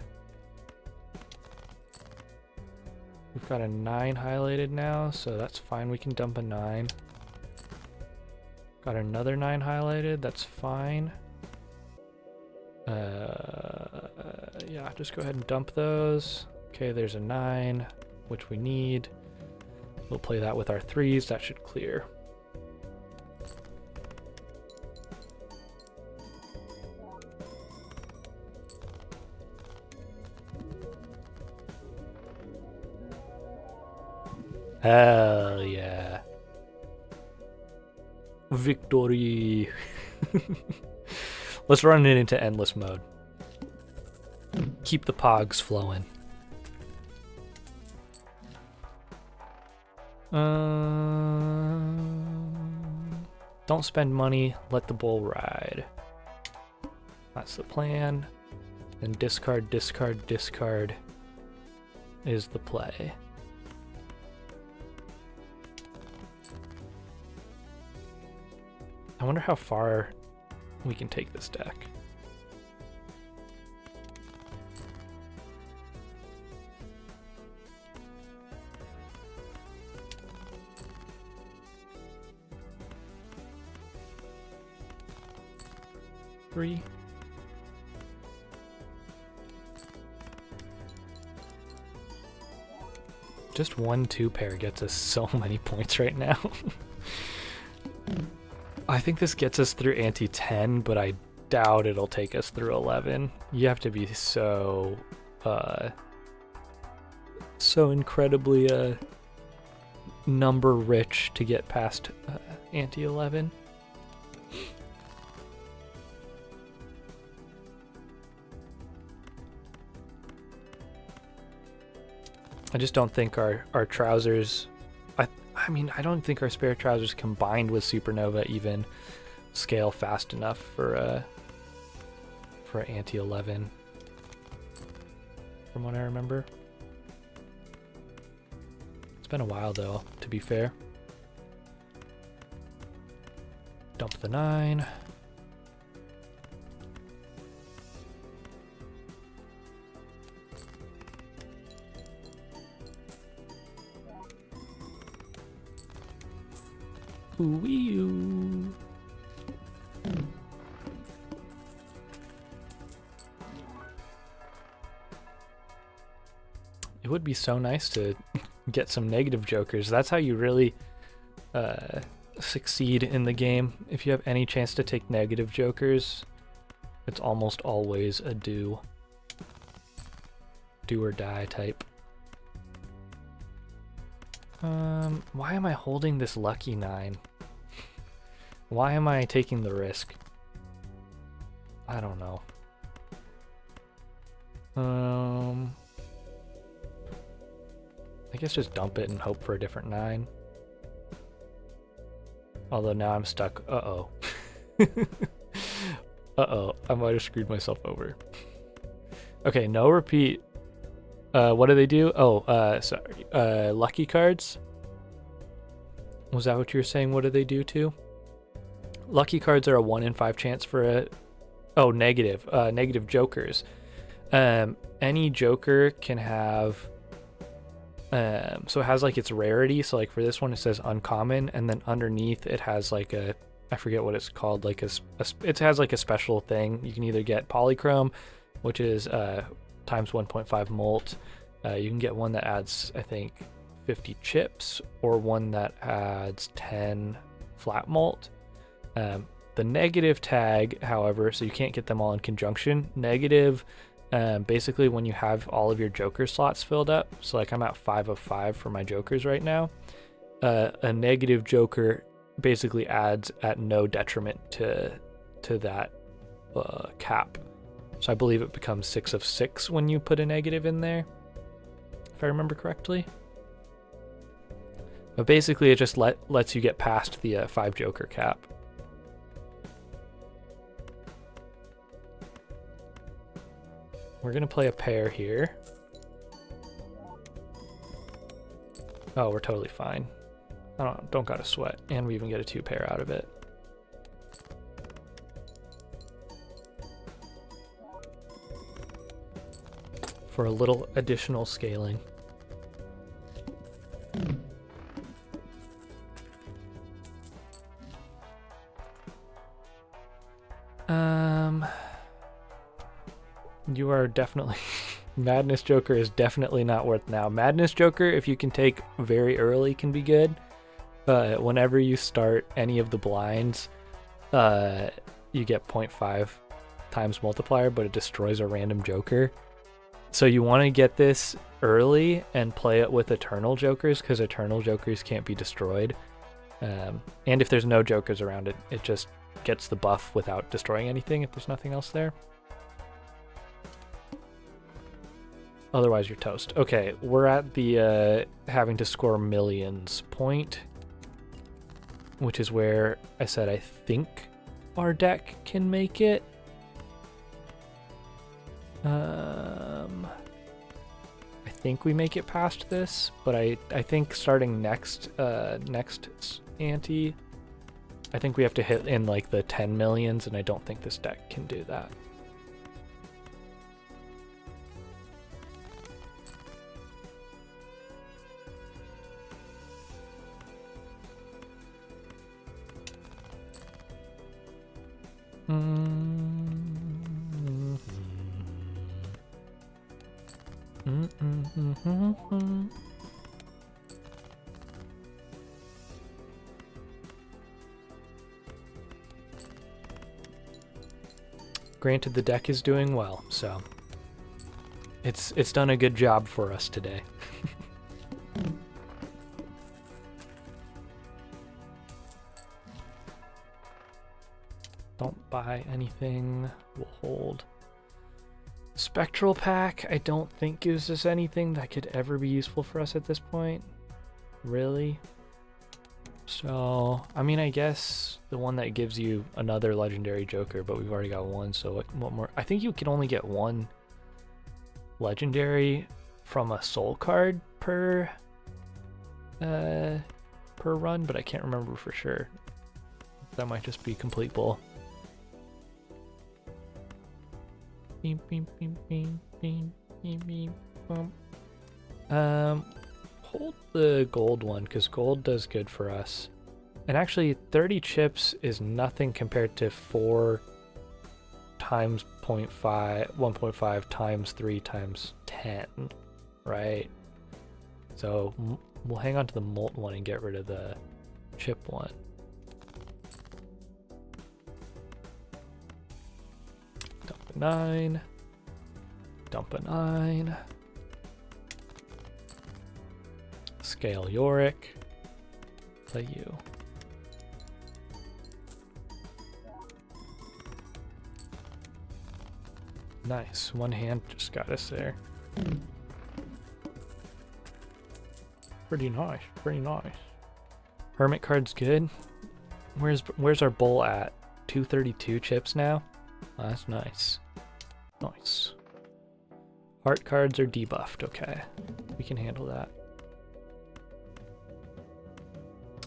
Speaker 1: We've got a 9 highlighted now, so that's fine, we can dump a 9. Got another 9 highlighted, that's fine. Yeah, just go ahead and dump those. Okay, there's a 9, which we need. We'll play that with our 3s, that should clear. Hell yeah. Victory. Let's run it into endless mode. Keep the pogs flowing. Don't spend money, let the bull ride. That's the plan. And discard, discard, discard is the play. I wonder how far we can take this deck. Three. Just 1-2 pair gets us so many points right now. I think this gets us through ante 10, but I doubt it'll take us through 11. You have to be so incredibly number rich to get past ante 11. I just don't think our trousers, I mean, I don't think our spare trousers combined with Supernova even scale fast enough for ante 11, from what I remember. It's been a while though, to be fair. Dump the 9. Ooh-wee-oo. It would be so nice to get some negative jokers. That's how you really succeed in the game. If you have any chance to take negative jokers, it's almost always a do or die type. Why am I holding this lucky 9? Why am I taking the risk? I don't know. I guess just dump it and hope for a different 9. Although now I'm stuck. Uh-oh. Uh-oh. I might have screwed myself over. Okay, no repeat. What do they do? Oh, sorry. Lucky cards? Was that what you were saying? What do they do too? Lucky cards are a 1 in 5 chance for a... Oh, negative. Negative jokers. Any joker can have... so it has like its rarity. So like for this one it says uncommon, and then underneath it has like a... I forget what it's called. Like it has like a special thing. You can either get polychrome, which is times 1.5 molt. You can get one that adds, I think, 50 chips, or one that adds 10 flat molt. The negative tag, however, so you can't get them all in conjunction. Negative, basically when you have all of your joker slots filled up, so like I'm at 5 of 5 for my jokers right now, a negative joker basically adds at no detriment to that cap. So I believe it becomes 6 of 6 when you put a negative in there, if I remember correctly. But basically it just lets you get past the 5 joker cap. We're gonna play a pair here. Oh, we're totally fine. I don't gotta sweat, and we even get a 2 pair out of it. For a little additional scaling. You are definitely... Madness Joker is definitely not worth now. Madness Joker, if you can take very early, can be good. Whenever you start any of the blinds, you get 0.5 times multiplier, but it destroys a random Joker. So you want to get this early and play it with Eternal Jokers, because Eternal Jokers can't be destroyed. And if there's no Jokers around it, it just gets the buff without destroying anything if there's nothing else there. Otherwise, you're toast. Okay, we're at the having to score millions point, which is where I said I think our deck can make it. I think we make it past this, but I think starting next ante, I think we have to hit in like the 10 millions, and I don't think this deck can do that. Granted, the deck is doing well, so it's done a good job for us today. Don't buy anything. We'll hold. Spectral pack, I don't think gives us anything that could ever be useful for us at this point. Really? So, I mean, I guess the one that gives you another legendary Joker, but we've already got one, so what more? I think you can only get one legendary from a soul card per run, but I can't remember for sure. That might just be complete bull. Hold the gold one, because gold does good for us. And actually, 30 chips is nothing compared to 4 times 1.5 times 3 times 10, right? So we'll hang on to the molt one and get rid of the chip one. Dump a 9. Dump a 9. Scale Yorick. Play you. Nice. One hand just got us there. Pretty nice. Pretty nice. Hermit card's good. Where's our bull at? 232 chips now? Oh, that's nice. Nice. Heart cards are debuffed. Okay. We can handle that.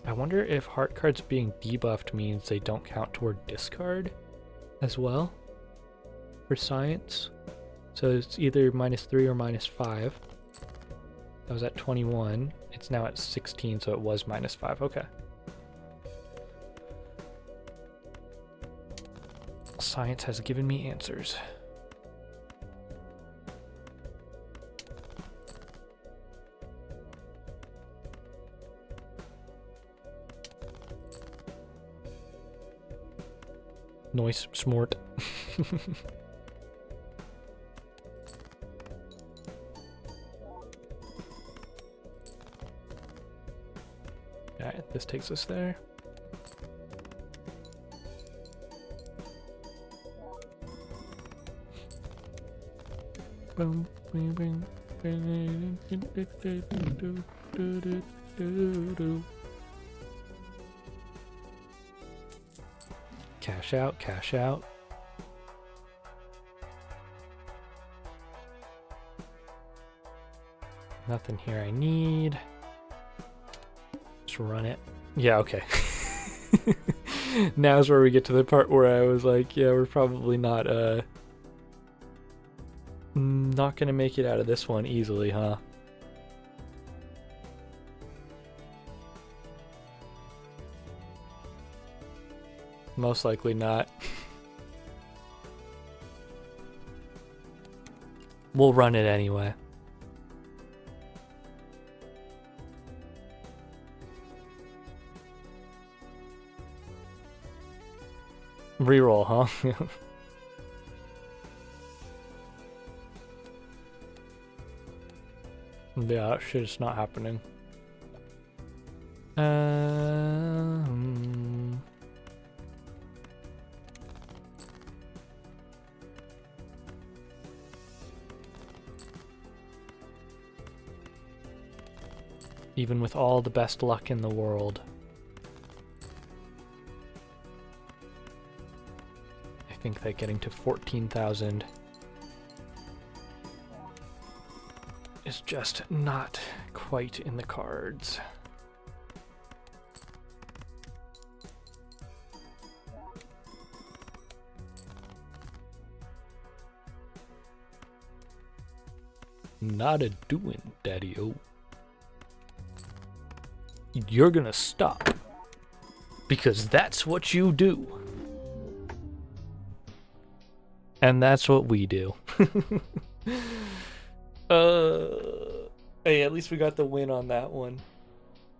Speaker 1: I wonder if heart cards being debuffed means they don't count toward discard as well for science. So it's either -3 or -5. That was at 21. It's now at 16, so it was -5. Okay. Science has given me answers. Noise smart. Alright, this takes us there. Boom, boom, boom. Cash out, cash out. Nothing here I need. Just run it. Yeah, okay. Now's where we get to the part where I was like, yeah, we're probably not gonna make it out of this one easily, huh? Most likely not. We'll run it anyway. Reroll, huh? Yeah, shit, it's not happening. Even with all the best luck in the world. I think that getting to 14,000 is just not quite in the cards. Not a doing, Daddy-o. You're gonna stop. Because that's what you do. And that's what we do. Hey, at least we got the win on that one.